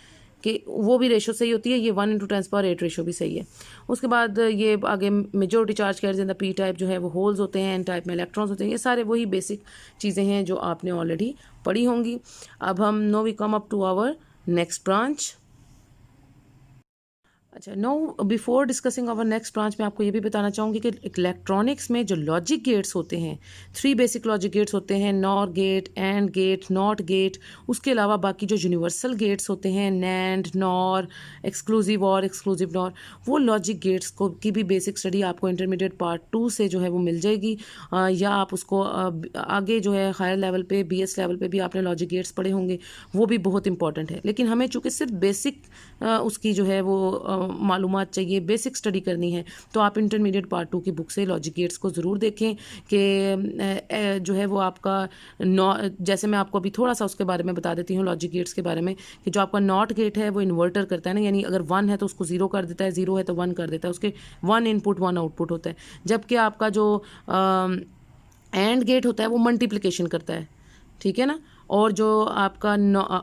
कि वो भी रेशो सही होती है, ये 1 × 10⁸ रेशो भी सही है। उसके बाद ये आगे majority charge carriers in the P type जो है वो होल्स होते हैं, एन टाइप में इलेक्ट्रॉन्स होते हैं। ये सारे वही बेसिक चीज़ें हैं जो आपने ऑलरेडी पढ़ी होंगी। अब हम now we come up to our next branch. अच्छा, now before discussing our next branch में आपको ये भी बताना चाहूँगी कि इलेक्ट्रॉनिक्स में जो लॉजिक गेट्स होते हैं, 3 बेसिक लॉजिक गेट्स होते हैं, NOR gate, AND gate, NOT gate. उसके अलावा बाकी जो यूनिवर्सल गेट्स होते हैं, NAND, NOR, exclusive OR exclusive NOR, वो लॉजिक गेट्स को की भी बेसिक स्टडी आपको इंटरमीडिएट पार्ट 2 से जो है वो मिल जाएगी, या आप उसको आगे जो है हायर लेवल पे BS लेवल पे भी आपने लॉजिक गेट्स पढ़े होंगे, वो भी बहुत इंपॉर्टेंट है। लेकिन हमें चूँकि सिर्फ बेसिक उसकी जो है वो मालूमात चाहिए, बेसिक स्टडी करनी है, तो आप इंटरमीडिएट पार्ट 2 की बुक से लॉजिक गेट्स को ज़रूर देखें कि जो है वो आपका जैसे मैं आपको अभी थोड़ा सा उसके बारे में बता देती हूँ लॉजिक गेट्स के बारे में, कि जो आपका नॉट गेट है वो इन्वर्टर करता है ना, यानी अगर 1 है तो उसको 0 कर देता है, 0 है तो 1 कर देता है, उसके 1 इनपुट 1 आउटपुट होता है। जबकि आपका जो एंड गेट होता है वो मल्टीप्लिकेशन करता है, ठीक है ना, और जो आपका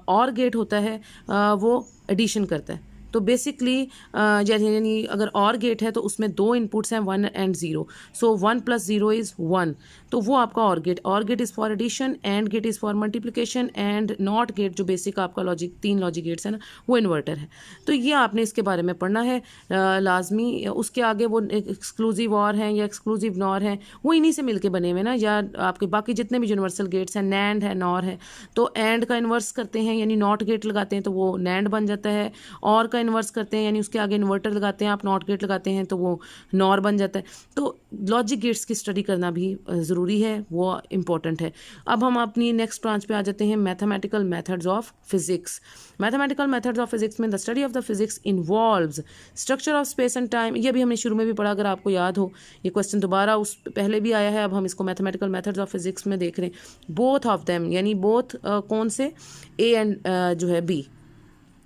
और गेट होता है वो एडिशन करता है। तो बेसिकली यानी अगर और गेट है तो उसमें 2 इनपुट्स हैं 1 एंड 0, सो 1 + 0 इज़ 1, तो वो आपका or gate is for addition, and gate is for multiplication, and not gate जो बेसिक आपका 3 लॉजिक गेट्स है ना वो इन्वर्टर है। तो ये आपने इसके बारे में पढ़ना है लाजमी। उसके आगे वो एक्सक्लूसिव और हैं या एक्सक्लूसिव नॉर हैं, वो इन्हीं से मिलके बने हुए ना, या आपके बाकी जितने भी यूनिवर्सल गेट्स हैं, नैंड है, नॉर है, तो एंड का इन्वर्स करते हैं यानी नॉट गेट लगाते हैं तो वो नैंड बन जाता है, और का इन्वर्स करते हैं यानी उसके आगे इन्वर्टर लगाते हैं, आप नॉट गेट लगाते हैं तो वो नॉर बन जाता है। तो लॉजिक गेट्स की स्टडी करना भी ज़रूरी है, वो इम्पॉर्टेंट है। अब हम अपनी नेक्स्ट ब्रांच पे आ जाते हैं, mathematical methods of physics. Mathematical methods of physics में the study of the physics involves structure of space and time. ये भी हमने शुरू में भी पढ़ा, अगर आपको याद हो, ये क्वेश्चन दोबारा उस पहले भी आया है। अब हम इसको मैथमेटिकल मेथड्स ऑफ फिजिक्स में देख रहे हैं। बोथ ऑफ देम यानी बोथ कौन से, ए एंड जो है B,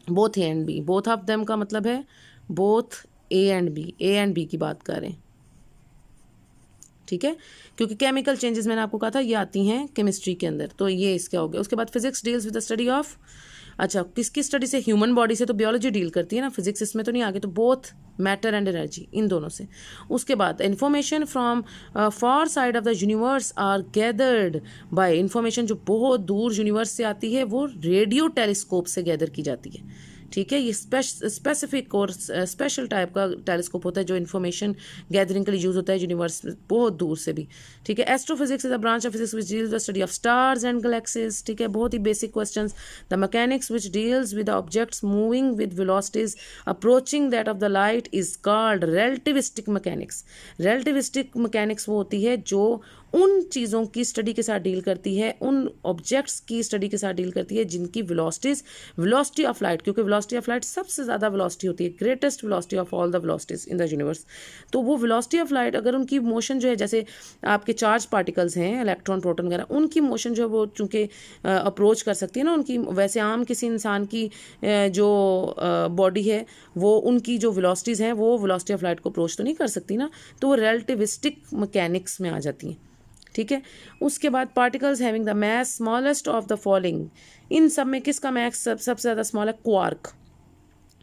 both A and B, both of them का मतलब है बोथ ए एंड बी की बात करें, ठीक है, क्योंकि केमिकल चेंजेस मैंने आपको कहा था ये आती हैं केमिस्ट्री के अंदर, तो ये इसका हो गया। उसके बाद physics deals with the study of अच्छा, किसकी स्टडी से? ह्यूमन बॉडी से तो बायोलॉजी डील करती है ना, फिजिक्स इसमें तो नहीं आगे, तो बोथ मैटर एंड एनर्जी, इन दोनों से। उसके बाद information from far side of the universe are gathered by, information जो बहुत दूर यूनिवर्स से आती है वो रेडियो टेलीस्कोप से गैदर की जाती है। ठीक है, ये स्पेसिफिक और स्पेशल टाइप का टेलीस्कोप होता है जो इन्फॉर्मेशन गैदरिंग के लिए यूज होता है यूनिवर्स में बहुत दूर से भी। ठीक है, astrophysics is a branch of physics which deals the study of stars and galaxies. ठीक है, बहुत ही basic questions. The mechanics which deals with objects moving with velocities approaching that of the light is called relativistic mechanics. Relativistic mechanics वो होती है जो उन चीज़ों की स्टडी के साथ डील करती है, उन ऑब्जेक्ट्स की स्टडी के साथ डील करती है जिनकी वेलोसिटी ऑफ लाइट, क्योंकि वेलोसिटी ऑफ लाइट सबसे ज़्यादा वेलोसिटी होती है, greatest velocity of all the velocities in the universe. तो वो वेलोसिटी ऑफ लाइट अगर उनकी मोशन जो है, जैसे आपके चार्ज पार्टिकल्स हैं इलेक्ट्रॉन प्रोटॉन वगैरह, उनकी मोशन जो है वो चूँकि अप्रोच कर सकती है ना उनकी, वैसे आम किसी इंसान की जो बॉडी है वो उनकी जो वेलोसिटीज़ हैं वो वेलोसिटी ऑफ लाइट को अप्रोच तो नहीं कर सकती ना, तो वो रिलेटिविस्टिक मैकेनिक्स में आ जाती हैं। ठीक है, उसके बाद particles having the mass smallest of the following, इन सब में किसका मास सबसे ज़्यादा स्मॉल है? क्वार्क।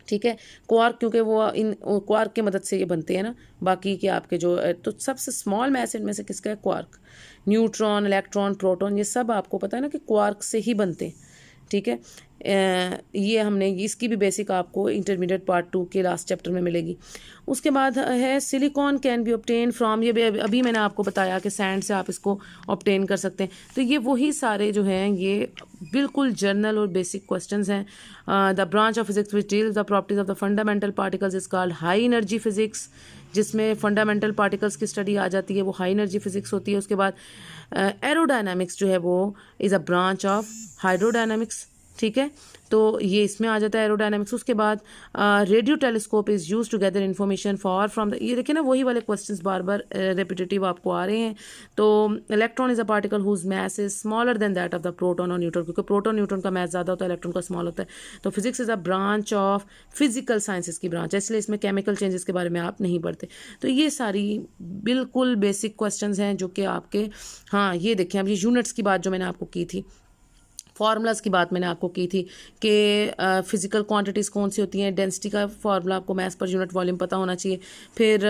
ठीक है, क्वार्क, क्योंकि वो इन क्वार्क की मदद से ये बनते हैं ना, बाकी के आपके जो, तो सबसे स्मॉल मास इनमें से किसका है? क्वार्क। न्यूट्रॉन, इलेक्ट्रॉन, प्रोटॉन, ये सब आपको पता है ना कि क्वार्क से ही बनते हैं। ठीक है, ये हमने इसकी भी बेसिक आपको इंटरमीडिएट पार्ट 2 के लास्ट चैप्टर में मिलेगी। उसके बाद है silicon can be obtain from, ये भी अभी मैंने आपको बताया कि सैंड से आप इसको ऑब्टेन कर सकते हैं। तो ये वही सारे जो हैं ये बिल्कुल जर्नल और बेसिक क्वेश्चंस हैं। The branch of physics which deals the properties of the fundamental particles is called high energy physics, जिसमें फंडामेंटल पार्टिकल्स की स्टडी आ जाती है, वो हाई एनर्जी फिजिक्स होती है। उसके बाद एरोडायनामिक्स जो है वो is a branch of hydrodynamics. ठीक है, तो ये इसमें आ जाता है एरोडायनामिक्स। उसके बाद radio telescope is use to gather information for from the, ये देखिए ना वही वाले क्वेश्चंस बार बार रेपिटेटिव आपको आ रहे हैं। तो electron is a particle whose mass is smaller than that of the proton और न्यूट्रॉन, क्योंकि प्रोटॉन न्यूट्रॉन का मास ज़्यादा होता है, इलेक्ट्रॉन का स्मॉल होता है। तो physics is a branch of physical sciences की ब्रांच है, इसलिए इसमें केमिकल चेंजेस के बारे में आप नहीं पढ़ते। तो ये सारी बिल्कुल बेसिक क्वेश्चंस हैं जो कि आपके, हाँ ये देखें, अब ये यूनिट्स की बात जो मैंने आपको की थी, फार्मूलाज की बात मैंने आपको की थी कि फिजिकल क्वांटिटीज़ कौन सी होती हैं, डेंसिटी का फार्मूला आपको मास पर यूनिट वॉल्यूम पता होना चाहिए। फिर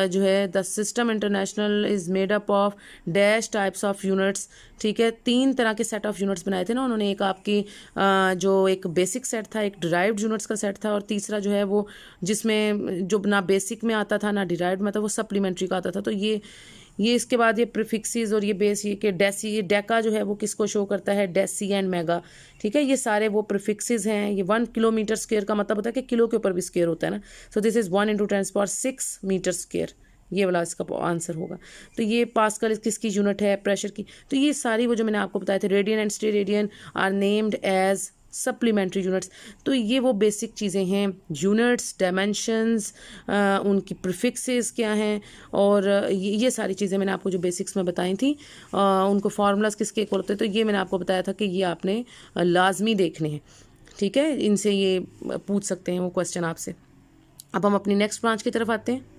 जो है the system international is made up of dash types of units. ठीक है, 3 तरह के सेट ऑफ यूनिट्स बनाए थे ना उन्होंने, एक आपकी जो एक बेसिक सेट था, एक डिराइव्ड यूनिट्स का सेट था, और तीसरा जो है वो जिसमें जो ना बेसिक में आता था ना डिराइव्ड में था, वो सप्लीमेंट्री का आता था। तो ये इसके बाद ये प्रीफिक्सेस और ये बेस, ये कि डेसी, ये डेका जो है वो किसको शो करता है? Deci and mega. ठीक है, ये सारे वो प्रीफिक्सेस हैं। ये 1 किलोमीटर स्क्वायर का मतलब होता है कि किलो के ऊपर भी स्क्वायर होता है ना, so this is 1 × 10⁶ metre square, ये वाला इसका आंसर होगा। तो ये पास्कल किसकी यूनिट है? प्रेशर की। तो ये सारी वो जो मैंने आपको बताए थे, radian and steradian are named as supplementary units. तो ये वो बेसिक चीज़ें हैं, यूनिट्स, डायमेंशंस, उनकी प्रीफिक्सेस क्या हैं, और ये सारी चीज़ें मैंने आपको जो बेसिक्स में बताई थी, उनको फार्मूलाज किसके इक्वल होते हैं, तो ये मैंने आपको बताया था कि ये आपने लाजमी देखने हैं। ठीक है, इनसे ये पूछ सकते हैं वो क्वेश्चन आपसे। अब हम अपनी नेक्स्ट ब्रांच की तरफ आते हैं।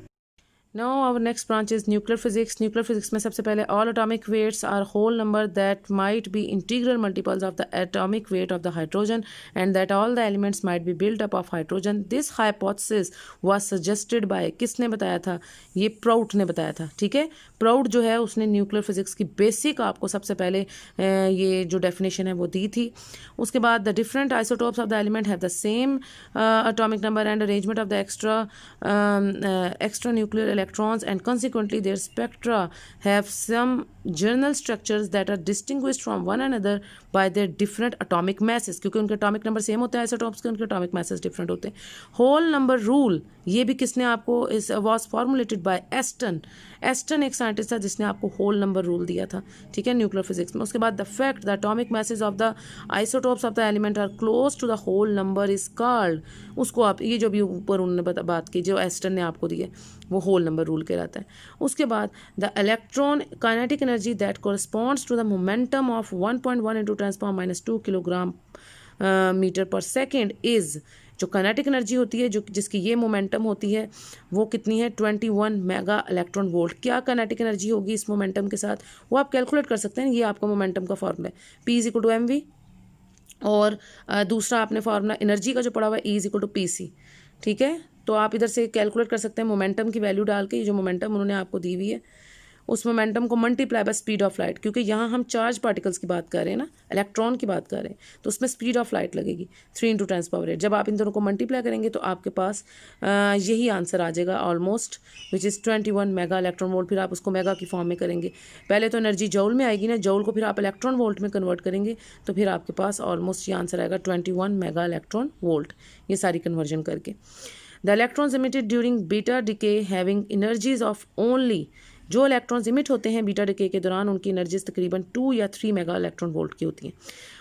Now our next branch is nuclear physics. Nuclear physics में सबसे पहले all atomic weights are whole number that might be integral multiples of the atomic weight of the hydrogen and that all the elements might be built up of hydrogen. This hypothesis was suggested by, किसने बताया था? ये proud ने बताया था। ठीक है, proud जो है उसने न्यूक्लियर फिजिक्स की बेसिक आपको सबसे पहले ये जो डेफिनेशन है वो दी थी। उसके बाद the different isotopes of the element have the same atomic number and arrangement of the extra nuclear electrons and consequently their spectra have some general structures that are distinguished from one another by their different atomic masses, क्योंकि उनके atomic number same होते हैं isotopes के, उनके atomic masses different होते हैं। whole number rule, ये भी किसने आपको was formulated by एस्टन एक साइंटिस्ट था जिसने आपको होल नंबर रूल दिया था। ठीक है, न्यूक्लियर फिजिक्स में। उसके बाद the fact the atomic masses of the isotopes of the element are close to the whole number is called, उसको आप ये जो भी ऊपर उन्होंने बात की जो एस्टन ने आपको दी है वो होल नंबर रूल कहलाता है। उसके बाद the electron kinetic energy that corresponds to the momentum of 1.1 × 10⁻² kilogram metre per second is, जो काइनेटिक एनर्जी होती है जो जिसकी ये मोमेंटम होती है वो कितनी है? 21 मेगा इलेक्ट्रॉन वोल्ट। क्या काइनेटिक एनर्जी होगी इस मोमेंटम के साथ वो आप कैलकुलेट कर सकते हैं, ये आपका मोमेंटम का फॉर्मूला है। P = mv और दूसरा आपने फार्मूला एनर्जी का जो पढ़ा हुआ है, E is equal to P C, ठीक है। तो आप इधर से कैलकुलेट कर सकते हैं मोमेंटम की वैल्यू डाल के, ये जो मोमेंटम उन्होंने आपको दी हुई है उस मोमेंटम को multiply by speed of light, क्योंकि यहाँ हम चार्ज पार्टिकल्स की बात कर रहे हैं ना, इलेक्ट्रॉन की बात कर रहे हैं, तो उसमें स्पीड ऑफ लाइट लगेगी 3 × 10⁸। जब आप इन दोनों को मल्टीप्लाई करेंगे तो आपके पास यही आंसर आ जाएगा almost, which is 21 mega electron volt. फिर आप उसको मेगा की फॉर्म में करेंगे, पहले तो एनर्जी जौल में आएगी ना, जौल को फिर आप इलेक्ट्रॉन वोल्ट में कन्वर्ट करेंगे, तो फिर आपके पास ऑलमोस्ट ये आंसर आएगा 21 मेगा इलेक्ट्रॉन वोल्ट, ये सारी कन्वर्जन करके। The electrons emitted during beta decay having energies of only, जो इलेक्ट्रॉन्स इमिट होते हैं बीटा डिके के दौरान उनकी एनर्जीज तकरीबन 2 या 3 मेगा इलेक्ट्रॉन वोल्ट की होती हैं।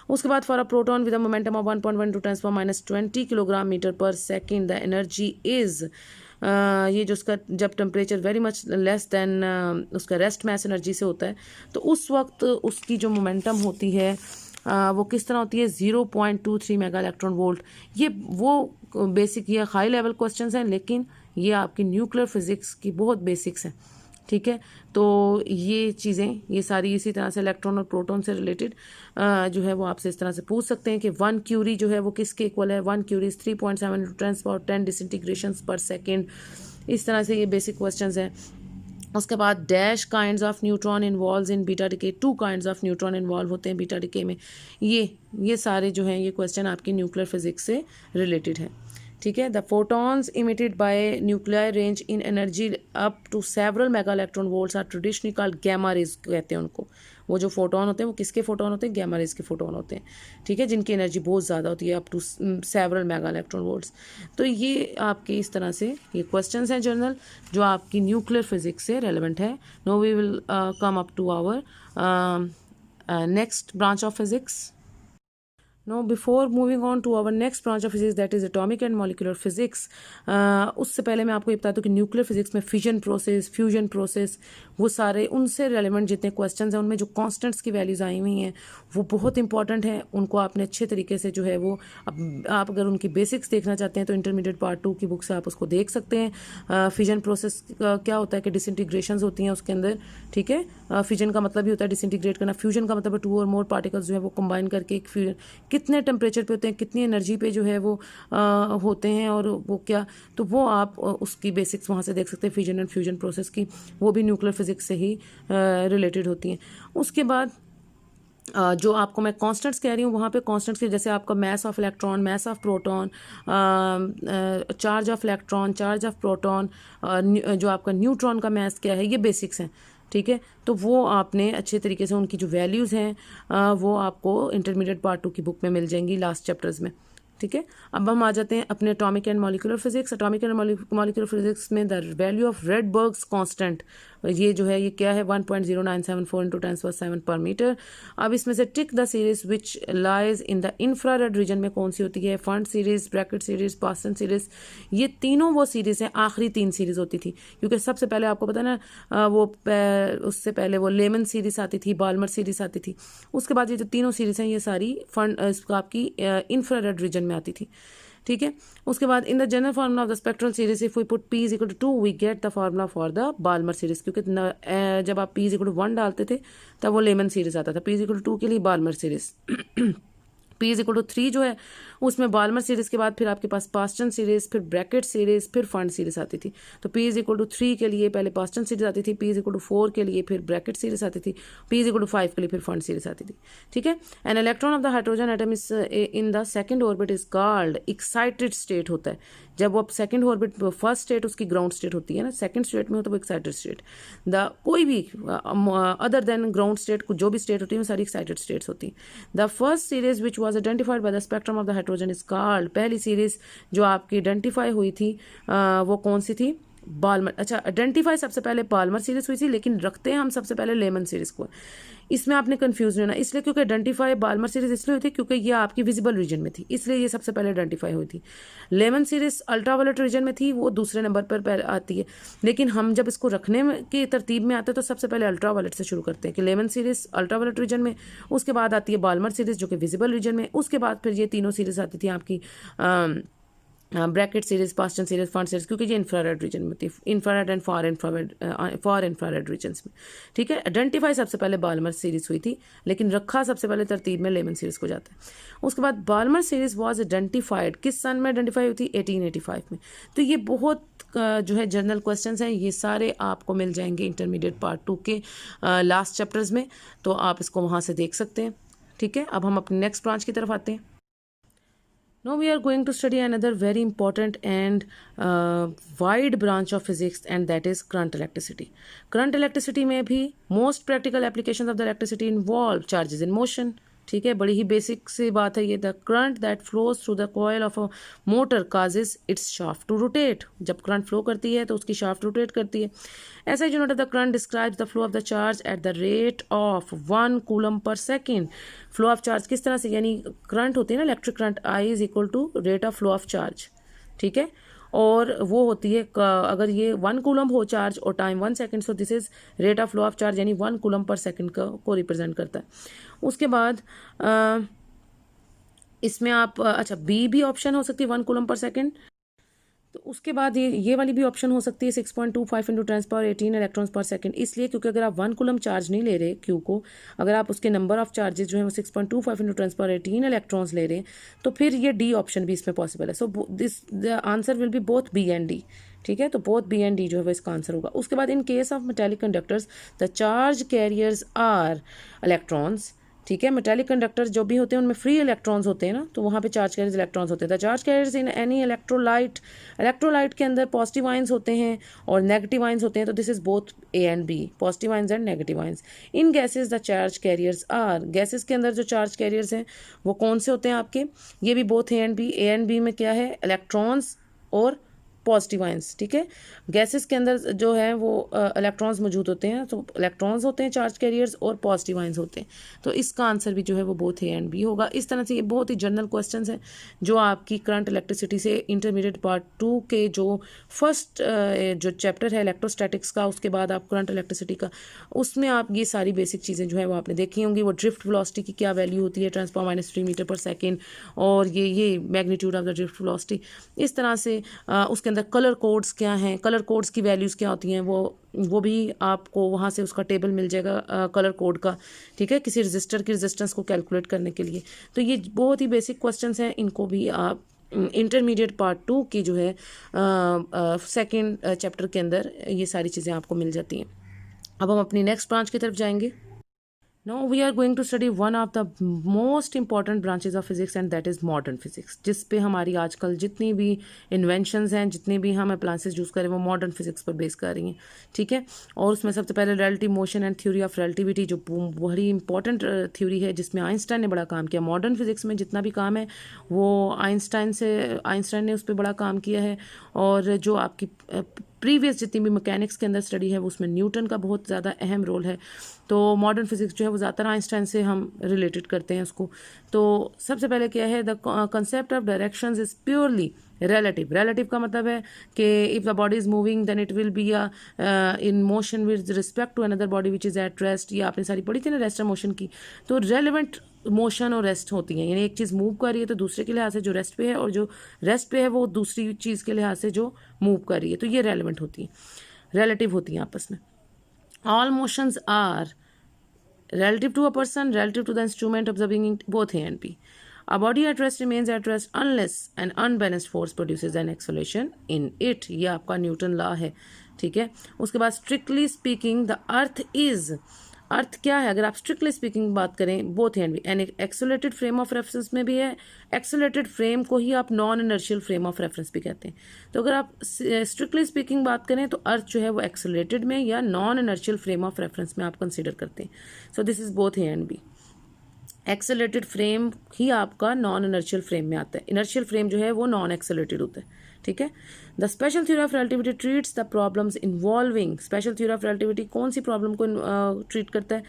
उसके बाद for a proton with a momentum of 1.1 × 10⁻⁻20 kilogram metre per second the energy is, ये जो उसका जब temperature very much less than उसका रेस्ट मैस एनर्जी से होता है, तो उस वक्त उसकी जो मोमेंटम होती है वो किस तरह होती है, 0.23 मेगा इलेक्ट्रॉन वोल्ट। ये वो बेसिक, ये हाई लेवल क्वेश्चंस हैं, लेकिन ये आपकी न्यूक्लियर फिजिक्स की बहुत बेसिक्स हैं, ठीक है। तो ये चीज़ें, ये सारी इसी तरह से इलेक्ट्रॉन और प्रोटॉन से रिलेटेड जो है वो आपसे इस तरह से पूछ सकते हैं कि 1 क्यूरी जो है वो किसके इक्वल है, 1 क्यूरी 3.7 × 10⁻10 डिसइंटीग्रेशंस पर सेकेंड। इस तरह से ये बेसिक क्वेश्चंस हैं। उसके बाद dash kinds of neutron involve in beta decay, 2 kinds of neutron involve होते हैं बीटा डिके में। ये सारे जो हैं ये क्वेश्चन आपकी न्यूक्लियर फिजिक्स से रिलेटेड हैं, ठीक है। The photons emitted by nuclear range in energy up to several mega electron volts are traditionally called gamma rays कहते हैं उनको। वो जो फोटोन होते हैं वो किसके फोटोन होते हैं, गैमा रेज के फोटोन होते हैं, ठीक है, जिनकी एनर्जी बहुत ज़्यादा होती है, up to several mega electron volts. तो ये आपके इस तरह से ये क्वेश्चंस हैं जनरल जो आपकी न्यूक्लियर फिजिक्स से रेलिवेंट है। Now we will come up to our next branch of physics. Now before moving on to our next branch of physics, that is atomic and molecular physics, उससे पहले मैं आपको ये बता दूँ कि न्यूक्लियर फिजिक्स में फिजन प्रोसेस, फ्यूजन प्रोसेस, वो सारे उनसे रेलिवेंट जितने क्वेश्चंस हैं उनमें जो कॉन्स्टेंट्स की वैल्यूज़ आई हुई हैं वो बहुत इंपॉर्टेंट है। उनको आपने अच्छे तरीके से जो है वो आप अगर उनकी बेसिक्स देखना चाहते हैं तो इंटरमीडिएट पार्ट 2 की बुक से आप उसको देख सकते हैं। फिजन प्रोसेस क्या होता है कि डिसइंटीग्रेशंस होती हैं उसके अंदर, ठीक है। फिजन का मतलब ही होता है डिसइंटीग्रेट करना, फ्यूजन का मतलब 2 और मोर पार्टिकल्स जो है वो कंबाइन करके एक फ्यूजन, कितने टेम्परेचर पे होते हैं, कितनी एनर्जी पे जो है वो होते हैं और वो क्या, तो वो आप उसकी बेसिक्स वहाँ से देख सकते हैं फिजन एंड फ्यूजन प्रोसेस की, वो भी न्यूक्लियर फिजिक्स से ही रिलेटेड होती हैं। उसके बाद जो आपको मैं कॉन्स्टेंट्स कह रही हूँ वहाँ पे कॉन्स्टेंट्स के जैसे आपका mass of electron, mass of proton, charge of electron, charge of proton, जो आपका न्यूट्रॉन का मैस क्या है, ये बेसिक्स हैं, ठीक है। तो वो आपने अच्छे तरीके से उनकी जो वैल्यूज़ हैं वो आपको इंटरमीडिएट पार्ट 2 की बुक में मिल जाएंगी लास्ट चैप्टर्स में, ठीक है। अब हम आ जाते हैं अपने atomic and molecular physics. Atomic and molecular physics में the value of Rydberg's constant, ये जो है ये क्या है, 1.0974 × 10⁻7 पर मीटर। अब इसमें से tick the series which lies in the infrared region में कौन सी होती है, fund series, Brackett series, Paschen series. ये तीनों वो सीरीज हैं, आखिरी 3 सीरीज होती थी, क्योंकि सबसे पहले आपको पता ना उससे पहले वो लेमन सीरीज आती थी, बाल्मर सीरीज आती थी। उसके बाद ये जो तीनों सीरीज हैं ये सारी फंड आपकी इंफ्रारेड रीजन में आती थी, ठीक है। उसके बाद in the general formula of the spectral series if we put P is equal to 2 we get the formula for the Balmer series, क्योंकि जब आप P इज इक्वल टू 1 डालते थे तब वो लेमन सीरीज आता था, P इज इक्वल टू 2 के लिए Balmer series P is equal to 3 जो है उसमें बाल्मर सीरीज के बाद फिर आपके पास पास्टन सीरीज, फिर ब्रैकेट सीरीज, फिर फंड सीरीज आती थी। तो P इज इक्वल टू 3 के लिए पहले पास्टन सीरीज आती थी, P इज इक्वल टू 4 के लिए फिर ब्रैकेट सीरीज आती थी, P इज इक्वल टू 5 के लिए फिर फंड सीरीज आती थी, ठीक है। An electron of the hydrogen atom is in the second orbit is called excited state होता है। जब वो सेकंड ऑर्बिट, फर्स्ट स्टेट उसकी ग्राउंड स्टेट होती है ना, सेकंड स्टेट में हो तो वो एक्साइटेड स्टेट। द कोई भी अदर देन ग्राउंड स्टेट जो भी स्टेट होती है वो सारी एक्साइटेड स्टेट्स होती हैं। The first series which was identified by the spectrum of the hydrogen is called, पहली सीरीज जो आपकी आइडेंटिफाई हुई थी वो कौन सी थी, बाल्मर। अच्छा, आइडेंटिफाई सबसे पहले बाल्मर सीरीज हुई थी, लेकिन रखते हैं हम सबसे पहले लेमन सीरीज को। इसमें आपने कंफ्यूज नहीं होना, इसलिए क्योंकि आइडेंटिफाई बाल्मर सीरीज इसलिए हुई थी क्योंकि ये आपकी विजिबल रीजन में थी, इसलिए ये सबसे पहले आइडेंटिफाई हुई थी। लेमन सीरीज अल्ट्रावायलेट रीजन में थी, वो दूसरे नंबर पर आती है। लेकिन हम जब इसको रखने की तरतीब में आते हैं तो सबसे पहले अल्ट्रावायलेट से शुरू करते हैं कि लेमन सीरीज अल्ट्रावायलेट रीजन में, उसके बाद आती है बाल्मर सीरीज जो कि विजिबल रीजन में, उसके बाद फिर ये तीनों सीरीज आती थी आपकी Brackett series, past and series, front series, क्योंकि ये इंफ्रारेड रीजन में होती है, infrared and far infrared regions में, ठीक है। आइडेंटिफाई सबसे पहले बाल्मर सीरीज हुई थी, लेकिन रखा सबसे पहले तरतीब में लेमन सीरीज को जाता है। उसके बाद बाल्मर सीरीज वाज आइडेंटिफाइड, किस सन में आइडेंटिफाई हुई थी? 1885 में। तो ये बहुत जो है जनरल क्वेश्चंस हैं, ये सारे आपको मिल जाएंगे इंटरमीडिएट पार्ट 2 के लास्ट चैप्टर्स में, तो आप इसको वहाँ से देख सकते हैं, ठीक है। अब हम अपने नेक्स्ट ब्रांच की तरफ आते हैं। Now we are going to study another very important and wide branch of physics, and that is current electricity. Current electricity में भी most practical applications of the electricity involve charges in motion. ठीक है, बड़ी ही basic सी बात है ये। The current that flows through the coil of a motor causes its shaft to rotate. जब current flow करती है तो उसकी शाफ्ट रोटेट करती है। ऐसा ही unit of the current describes the flow of the charge at the rate of 1 coulomb per second. Flow of charge किस तरह से, यानी करंट होती है ना, electric current I is equal to rate of flow of charge, ठीक है। और वो होती है अगर ये 1 कूलम हो चार्ज और time 1 second, so this is rate of flow of charge, यानी 1 कूलम पर सेकेंड को रिप्रेजेंट करता है। उसके बाद इसमें आप अच्छा बी भी ऑप्शन हो सकती है 1 कूलम पर सेकेंड। तो उसके बाद ये वाली भी ऑप्शन हो सकती है 6.25 इंटू 10⁻18 इलेक्ट्रॉन्स पर सेकंड, इसलिए क्योंकि अगर आप 1 कूलम चार्ज नहीं ले रहे क्यू को, अगर आप उसके नंबर ऑफ चार्जेस जो है वो 6.25 इंटू 10⁻18 इलेक्ट्रॉन्स ले रहे हैं, तो फिर ये डी ऑप्शन भी इसमें पॉसिबल है। So this the answer will be both B and D, ठीक है। तो बोथ बी एंड डी जो है वो इसका आंसर होगा। उसके बाद in case of metallic conductors the charge carriers are electrons, ठीक है। मेटेलिक कंडक्टर्स जो भी होते हैं उनमें फ्री इलेक्ट्रॉन्स होते हैं ना, तो वहाँ पे चार्ज कैरियर्स इलेक्ट्रॉन्स होते हैं। The charge carriers in any electrolyte, electrolyte के अंदर पॉजिटिव आयंस होते हैं और नेगेटिव आयंस होते हैं, तो this is both A and B, positive ions and negative ions. In gases the charge carriers are, gases के अंदर जो चार्ज कैरियर्स हैं वो कौन से होते हैं आपके? ये भी both A and B. A and B में क्या है? इलेक्ट्रॉन्स और पॉजिटिव आयंस, ठीक है। गैसेस के अंदर जो है वो इलेक्ट्रॉन्स मौजूद होते हैं, तो इलेक्ट्रॉन्स होते हैं चार्ज कैरियर्स और पॉजिटिव आयंस होते हैं, तो इसका आंसर भी जो है वो बोथ ए एंड बी होगा। इस तरह से ये बहुत ही जनरल क्वेश्चंस हैं जो आपकी करंट इलेक्ट्रिसिटी से इंटरमीडिएट पार्ट 2 के जो फर्स्ट जो चैप्टर है इलेक्ट्रोस्टैटिक्स का, उसके बाद आप करंट इलेक्ट्रिसिटी का, उसमें आप ये सारी बेसिक चीज़ें जो है वो आपने देखी होंगी। वो ड्रिफ्ट वेलोसिटी की क्या वैल्यू होती है, ट्रांसफॉर -3 मीटर पर सेकेंड, और ये magnitude of the drift velocity, इस तरह से उसके अंदर कलर कोड्स क्या हैं, कलर कोड्स की वैल्यूज़ क्या होती हैं, वो भी आपको वहाँ से उसका टेबल मिल जाएगा कलर कोड का, ठीक है, किसी रजिस्टर की रजिस्टेंस को कैलकुलेट करने के लिए। तो ये बहुत ही बेसिक क्वेश्चंस हैं, इनको भी आप इंटरमीडिएट पार्ट 2 की जो है सेकेंड चैप्टर के अंदर ये सारी चीज़ें आपको मिल जाती हैं। अब हम अपनी नेक्स्ट ब्रांच की तरफ जाएंगे। Now we are going to study one of the most important branches of physics, and that is modern physics, जिस पे हमारी आजकल जितनी भी इन्वेंशंस हैं, जितनी भी हम अप्लायंसेस यूज़ करें, वो मॉडर्न फिजिक्स पर बेस कर रही हैं, ठीक है। और उसमें सबसे पहले relative motion and theory of relativity, जो बड़ी इंपॉर्टेंट थ्योरी है जिसमें आइंस्टाइन ने बड़ा काम किया। मॉडर्न फिजिक्स में जितना भी काम है वो आइंस्टाइन ने उस पर बड़ा काम किया है, और जो आपकी प्रीवियस जितनी भी मैकेनिक्स के अंदर स्टडी है वो उसमें न्यूटन का बहुत ज़्यादा अहम रोल है। तो मॉडर्न फिजिक्स जो है वो ज़्यादातर आइंस्टाइन से हम रिलेटेड करते हैं उसको। तो सबसे पहले क्या है, the concept of directions is purely relative. Relative का मतलब है कि if the body is moving then it will be in motion with respect to another body which is at rest. ये आपने सारी पढ़ी थी ना रेस्ट मोशन की। तो रेलिवेंट मोशन और रेस्ट होती हैं, यानी एक चीज़ मूव कर रही है तो दूसरे के लिहाज से जो रेस्ट पे है, और जो रेस्ट पे है वो दूसरी चीज़ के लिहाज से जो मूव कर रही है, तो ये रेलिवेंट होती है, रिलेटिव होती हैं आपस में। All motions are relative to a person, relative to the instrument observing it, both A and B. A body at rest remains at rest unless an unbalanced force produces an acceleration in it. ये आपका Newton law है, ठीक है। उसके बाद strictly speaking the earth is, earth क्या है अगर आप स्ट्रिक्टली स्पीकिंग बात करें, बोथ हैंड भी and accelerated frame of reference में भी है। एक्सेलरेटेड फ्रेम को ही आप non inertial frame of reference भी कहते हैं। तो अगर आप स्ट्रिक्टली स्पीकिंग बात करें तो अर्थ जो है वो एक्सेलरेटेड में या non inertial frame of reference में आप कंसिडर करते हैं। So this is both hand B. Accelerated frame ही आपका नॉन इनर्शियल फ्रेम में आता है, इनर्शियल फ्रेम जो है वो नॉन एक्सेलरेटेड होता है, ठीक है। The special theory of relativity treats the problems involving, special theory of relativity कौन सी प्रॉब्लम को ट्रीट करता है?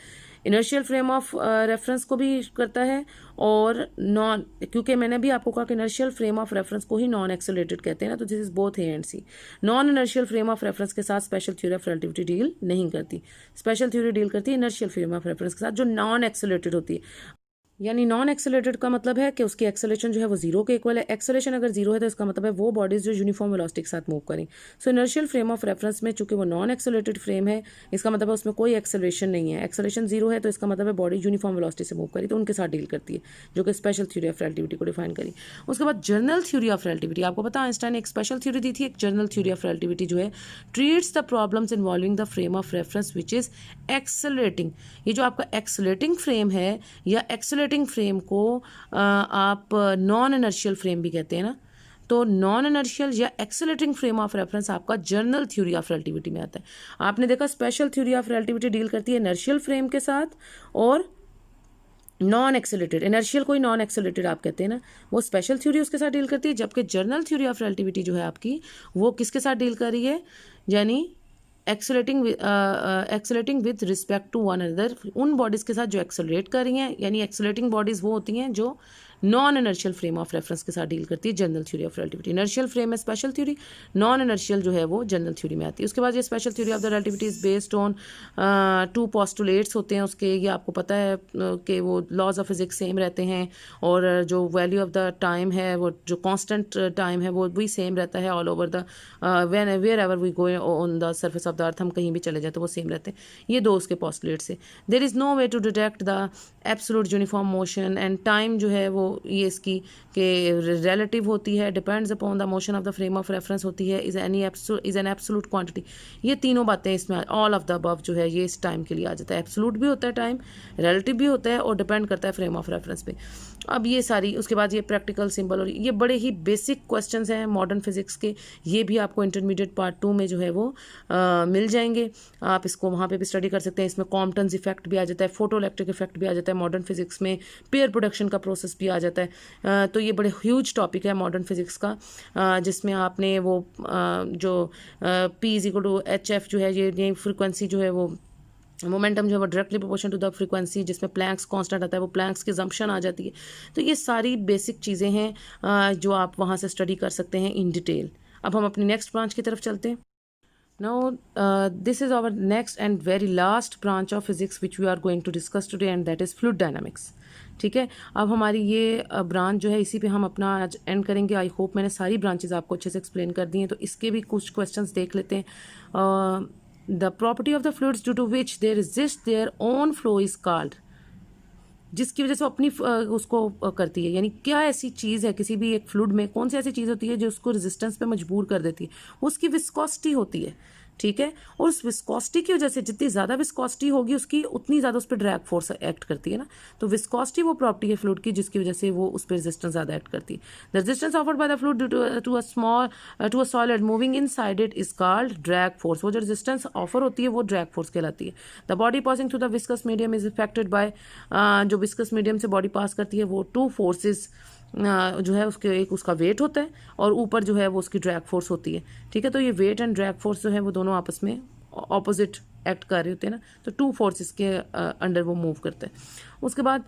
इनर्शियल फ्रेम ऑफ रेफरेंस को भी करता है, और नॉन, क्योंकि मैंने भी आपको कहा कि इनर्शियल फ्रेम ऑफ रेफरेंस को ही नॉन एक्सेलरेटेड कहते हैं ना, तो this is both A and C. Non inertial frame of reference के साथ special theory of relativity deal नहीं करती। स्पेशल थ्योरी डील करती है इनर्शियल फ्रेम ऑफ रेफरेंस के साथ जो नॉन एक्सेलरेटेड होती है। यानी नॉन एक्सेलरेटेड का मतलब है कि उसकी एक्सेलेरेशन जो है वो जीरो के इक्वल है। एक्सेलेरेशन अगर जीरो है तो इसका मतलब है वो बॉडीज जो यूनिफॉर्म वेलोसिटी के साथ मूव करें। सो इनर्शियल फ्रेम ऑफ रेफरेंस में चूंकि वो नॉन एक्सेलरेटेड फ्रेम है, इसका मतलब है उसमें कोई एक्सेलरेशन नहीं है। एक्सेलरेशन जीरो है तो इसका मतलब है बॉडी यूनिफॉर्म वेलोसिटी से मूव करी, तो उनके साथ डील करती है, जो कि स्पेशल थ्योरी ऑफ रिलेटिविटी को डिफाइन करी। उसके बाद जनरल थ्योरी ऑफ रिलेटिविटी, आपको पता आइंस्टाइन ने एक स्पेशल थ्योरी दी थी, एक जनरल थ्योरी ऑफ रिलेटिविटी जो है treats the problems involving the frame of reference which is accelerating. ये जो आपका एक्सेलरेटिंग फ्रेम है या एक्सेलरेटिंग फ्रेम को आप नॉन इनर्शियल फ्रेम भी कहते हैं ना, तो नॉन इनर्शियल या एक्सेलरेटिंग फ्रेम ऑफ रेफरेंस आपका जनरल थ्योरी ऑफ रिलेटिविटी में आता है। आपने देखा special theory of relativity deal करती है इनर्शियल फ्रेम के साथ और नॉन एक्सेलरेटेड, इनर्शियल कोई नॉन एक्सेलरेटेड आप कहते हैं ना, वो स्पेशल थ्योरी उसके साथ डील करती है। जबकि जनरल थ्योरी ऑफ रिलेटिविटी जो है आपकी वो किसके साथ डील कर रही है, यानी accelerating with respect to one another, उन बॉडीज के साथ जो एक्सेलरेट कर रही हैं, यानी एक्सेलरेटिंग बॉडीज वो होती हैं जो non inertial frame of reference के साथ डील करती है general theory of relativity. Inertial frame में स्पेशल थ्योरी, नॉन इनर्शियल जो है वो जनरल थ्योरी में आती है। उसके बाद ये special theory of the relativity is based on two postulates होते हैं उसके, ये आपको पता है कि वो लॉज ऑफ फिजिक्स सेम रहते हैं और जो वैल्यू ऑफ द टाइम है, वो जो कांस्टेंट टाइम है वो भी सेम रहता है all over the wherever we go on the surface of the earth, हम कहीं भी चले जाए तो वो सेम रहते हैं। ये दो उसके पोस्टुलेट्स है। There is no way to detect the absolute uniform motion and time जो है वो ये इसकी के रिलेटिव होती है, depends upon the motion of the frame of reference होती है, इज एन एब्सोल्यूट क्वांटिटी। ये तीनों बातें इसमें ऑल ऑफ द अबव जो है ये इस टाइम के लिए आ जाता है। एब्सोल्यूट भी होता है टाइम, रिलेटिव भी होता है और डिपेंड करता है फ्रेम ऑफ रेफरेंस पे। अब ये सारी उसके बाद ये प्रैक्टिकल सिंबल और ये बड़े ही बेसिक क्वेश्चंस हैं मॉडर्न फिजिक्स के, ये भी आपको इंटरमीडिएट पार्ट 2 में जो है वो मिल जाएंगे। आप इसको वहाँ पे भी स्टडी कर सकते हैं। इसमें कॉम्पटन्स इफेक्ट भी आ जाता है, फोटो इलेक्ट्रिक इफेक्ट भी आ जाता है मॉडर्न फिजिक्स में, पेयर प्रोडक्शन का प्रोसेस भी आ जाता है। तो ये बड़े ह्यूज टॉपिक है मॉडर्न फिजिक्स का, जिसमें आपने वो जो P is equal to HF जो है ये फ्रिक्वेंसी जो है वो मोमेंटम जो है वो directly proportion to the frequency, जिसमें प्लैंक्स कांस्टेंट आता है वो प्लैंक्स की जम्पशन आ जाती है। तो ये सारी बेसिक चीज़ें हैं जो आप वहाँ से स्टडी कर सकते हैं इन डिटेल। अब हम अपनी नेक्स्ट ब्रांच की तरफ चलते हैं। Now, this is our next and very last branch of physics which we are going to discuss today, and that is fluid dynamics. ठीक है, अब हमारी ये ब्रांच जो है इसी पे हम अपना आज एंड करेंगे। आई होप मैंने सारी ब्रांचेस आपको अच्छे से एक्सप्लेन कर दी हैं, तो इसके भी कुछ क्वेश्चंस देख लेते हैं। The property of the fluids due to which they resist their own flow is called, जिसकी वजह से वो अपनी उसको करती है, यानी क्या ऐसी चीज़ है किसी भी एक फ्लूइड में, कौन सी ऐसी चीज़ होती है जो उसको रेजिस्टेंस पे मजबूर कर देती है, उसकी विस्कोसिटी होती है। ठीक है, और उस विस्कोसिटी की वजह से जितनी ज़्यादा विस्कोसिटी होगी उसकी उतनी ज़्यादा उस पर ड्रैग फोर्स एक्ट करती है ना। तो विस्कोसिटी वो प्रॉपर्टी है फ्लूइड की जिसकी वजह से वो उस पर रेजिस्टेंस ज़्यादा एक्ट करती है। The resistance offered by the fluid to a solid moving inside it is called drag force. वो जो रेजिस्टेंस ऑफर होती है वो ड्रैग फोर्स कहलाती है। The body passing through the viscous medium is affected by, जो विस्कस मीडियम से body pass करती है वो टू फोर्सेस जो है उसके, एक उसका वेट होता है और ऊपर जो है वो उसकी ड्रैग फोर्स होती है। ठीक है, तो ये वेट एंड ड्रैग फोर्स जो है वो दोनों आपस में ऑपोजिट एक्ट कर रहे होते हैं ना, तो टू फोर्सेस के अंडर वो मूव करते हैं। उसके बाद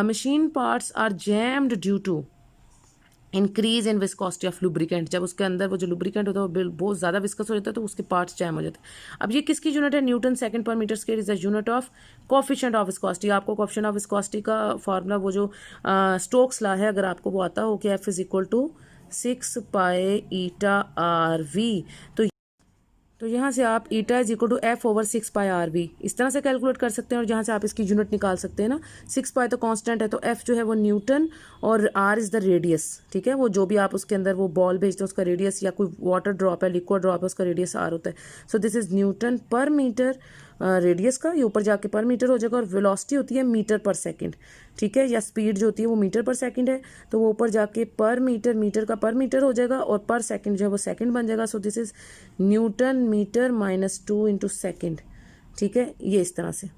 machine parts are jammed due to increase in viscosity of lubricant. जब उसके अंदर वो जो लुब्रिकेंट होता है वो बहुत ज़्यादा विस्कस हो जाता है तो उसके पार्ट्स जैम हो जाते हैं। अब ये किसकी यूनिट है, newton second per metre square is the unit of coefficient of viscosity. आपको कोफिशिएंट ऑफ विस्कोसिटी का फार्मूला वो जो स्टोक्स लॉ है, अगर आपको वो आता हो कि F is equal to 6 pi eta R V, तो यहाँ से आप eta is equal to F over 6 pi R V इस तरह से कैलकुलेट कर सकते हैं, और जहाँ से आप इसकी यूनिट निकाल सकते हैं ना। 6 पाई तो कांस्टेंट है, तो F जो है वो न्यूटन और R इज द रेडियस। ठीक है, वो जो भी आप उसके अंदर वो बॉल भेजते हैं उसका रेडियस, या कोई वाटर ड्रॉप है, लिक्विड ड्रॉप है, उसका रेडियस R होता है। सो दिस इज न्यूटन पर मीटर रेडियस का, ये ऊपर जाके पर मीटर हो जाएगा, और वेलोसिटी होती है मीटर पर सेकंड। ठीक है, या स्पीड जो होती है वो मीटर पर सेकंड है, तो वो ऊपर जाके पर मीटर, मीटर का पर मीटर हो जाएगा, और पर सेकंड जो है वो सेकंड बन जाएगा। So this is newton metre -2 into second. ठीक है, ये इस तरह से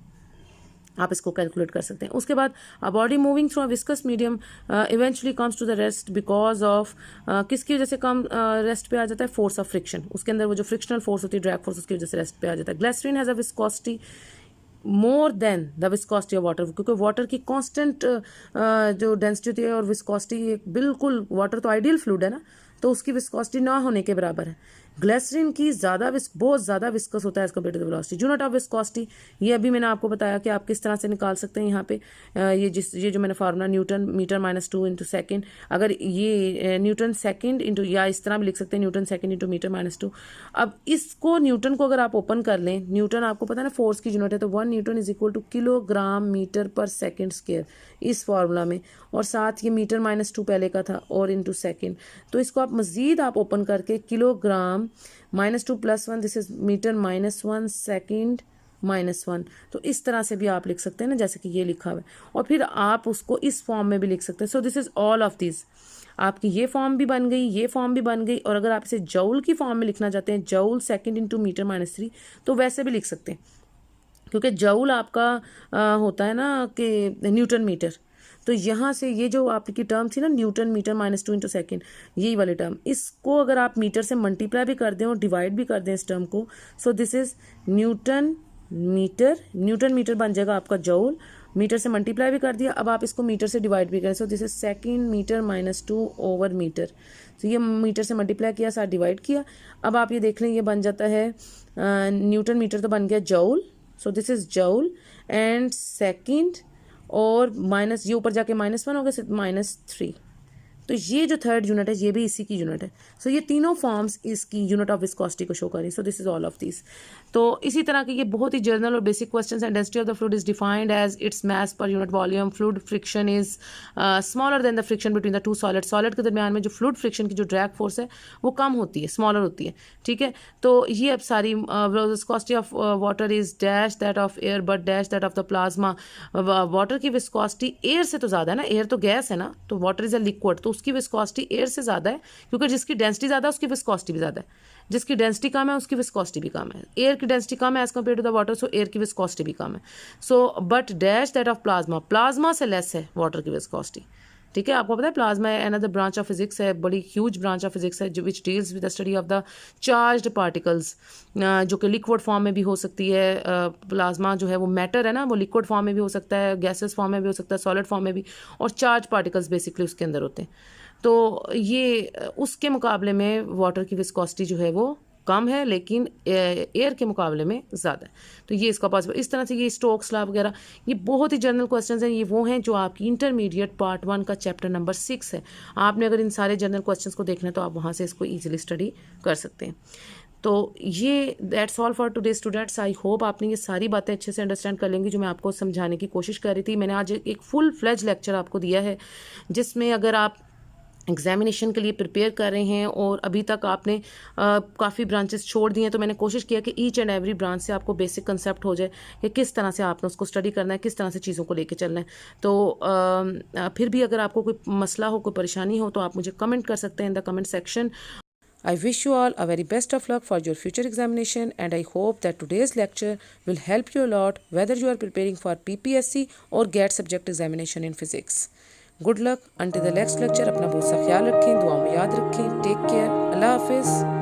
आप इसको कैलकुलेट कर सकते हैं। उसके बाद a body moving through a viscous medium eventually comes to the rest because of, किसकी वजह से कम रेस्ट पे आ जाता है, फोर्स ऑफ फ्रिक्शन। उसके अंदर वो जो फ्रिक्शनल फोर्स होती है, ड्रैग फोर्स, उसकी वजह से रेस्ट पे आ जाता है। Glycerine has a viscosity more than the viscosity of water, क्योंकि वाटर की कांस्टेंट जो डेंसिटी होती है और विस्कोसिटी बिल्कुल, वाटर तो आइडियल फ्लूइड है ना, तो उसकी विस्कोसिटी ना होने के बराबर है। ग्लिसरीन की बहुत ज़्यादा विस्कस होता है as compare to the velocity. Unit of viscosity, ये अभी मैंने आपको बताया कि आप किस तरह से निकाल सकते हैं। यहाँ पे ये जो मैंने formula newton metre minus 2 into second, अगर ये न्यूटन सेकेंड इंटू, या इस तरह भी लिख सकते हैं newton second into metre minus 2। अब इसको न्यूटन को अगर आप ओपन कर लें, न्यूटन आपको पता है ना फोर्स की यूनिट है, तो 1 newton is equal to kilogram metre per second square इस फार्मूला में, और साथ ये मीटर माइनस 2 पहले का था और इंटू सेकेंड। तो इसको आप मजीद आप ओपन करके kilogram -2 + 1, this is metre -1 second -1, तो इस तरह से भी आप लिख सकते हैं ना, जैसे कि ये लिखा हुआ है, और फिर आप उसको इस फॉर्म में भी लिख सकते हैं। So this is all of this, आपकी ये फॉर्म भी बन गई, ये फॉर्म भी बन गई, और अगर आप इसे जऊल की फॉर्म में लिखना चाहते हैं, जऊल सेकेंड इंटू मीटर -3, तो वैसे भी लिख सकते हैं, क्योंकि जऊल आपका होता है ना कि न्यूटन मीटर। तो यहाँ से ये जो आपकी टर्म थी ना न्यूटन मीटर -2 इंटू सेकेंड, यही वाली टर्म, इसको अगर आप मीटर से मल्टीप्लाई भी कर दें और डिवाइड भी कर दें इस टर्म को, so this is newton metre बन जाएगा आपका जऊल, मीटर से मल्टीप्लाई भी कर दिया, अब आप इसको मीटर से डिवाइड भी करें, so this is second metre -2 over metre. तो ये मीटर से मल्टीप्लाई किया, साथ डिवाइड किया, अब आप ये देख लें ये बन जाता है न्यूटन मीटर तो बन गया joule, so this is joule, and second और माइनस ये ऊपर जाके -1 हो गया, -3। तो ये जो थर्ड यूनिट है ये भी इसी की यूनिट है। सो ये तीनों फॉर्म्स इसकी यूनिट ऑफ विस्कोसिटी को शो करें। So this is all of this. तो इसी तरह के ये बहुत ही जर्नल और बेसिक क्वेश्चंस हैं। Density of the fluid is defined as its mass per unit volume. Fluid friction is smaller than the friction between the two solid. Solid के दरमियान में जो फ्लूइड फ्रिक्शन की जो ड्रैग फोर्स है वो कम होती है, स्मॉलर होती है, ठीक है। तो ये अब सारी viscosity of water is dash that of air but dash that of the plasma. Water की विस्कोसिटी एयर से तो ज़्यादा है ना, एयर तो गैस है ना, तो वाटर इज अ लिक्विड, तो उसकी विस्कोसिटी एयर से ज़्यादा है, क्योंकि जिसकी डेंसिटी ज़्यादा है उसकी विस्कोसिटी भी ज़्यादा है, जिसकी डेंसिटी कम है उसकी विस्कोसिटी भी कम है। एयर की डेंसिटी कम है as compare to the water, so air की विस्कोसिटी भी कम है। So but dash that of plasma, plasma से लेस है वाटर की विस्कोसिटी, ठीक है। आपको पता है plasma another branch of physics है, बड़ी ह्यूज ब्रांच ऑफ फिजिक्स है, जो which deals with the study of the charged particles, जो कि लिक्विड फॉर्म में भी हो सकती है। प्लाज्मा जो है वो मैटर है ना, वो लिक्विड फॉर्म में भी हो सकता है, गैसेस फॉर्म में भी हो सकता है, सॉलिड फॉर्म में भी, और चार्ज पार्टिकल्स बेसिकली उसके अंदर होते हैं। तो ये उसके मुकाबले में वाटर की विस्कोसिटी जो है वो कम है, लेकिन एयर के मुकाबले में ज़्यादा है। तो ये इसका पॉसिबल, इस तरह से ये स्टोक्स लॉ वगैरह ये बहुत ही जनरल क्वेश्चंस हैं। ये वो हैं जो आपकी इंटरमीडिएट पार्ट 1 का चैप्टर नंबर 6 है। आपने अगर इन सारे जनरल क्वेश्चंस को देखना है तो आप वहाँ से इसको ईजिली स्टडी कर सकते हैं। तो ये that's all for today students. I hope आपने ये सारी बातें अच्छे से अंडरस्टैंड कर लेंगे जो मैं आपको समझाने की कोशिश कर रही थी। मैंने आज एक फुल फ्लेज लेक्चर आपको दिया है, जिसमें अगर आप एग्जामिनेशन के लिए प्रिपेयर कर रहे हैं और अभी तक आपने काफ़ी ब्रांचेस छोड़ दिए हैं, तो मैंने कोशिश किया कि ईच एंड एवरी ब्रांच से आपको बेसिक कंसेप्ट हो जाए कि किस तरह से आपने उसको स्टडी करना है, किस तरह से चीज़ों को लेके चलना है। तो फिर भी अगर आपको कोई मसला हो, कोई परेशानी हो, तो आप मुझे कमेंट कर सकते हैं in the comment section. I wish you all a very best of luck for your future examination, and I hope that today's lecture will help you a lot whether you are preparing for PPSC or GATE subject examination in physics. Good luck until the next lecture. अपना बहुत सा ख्याल रखें, दुआ में याद रखें। Take care, अल्लाह हाफिज़।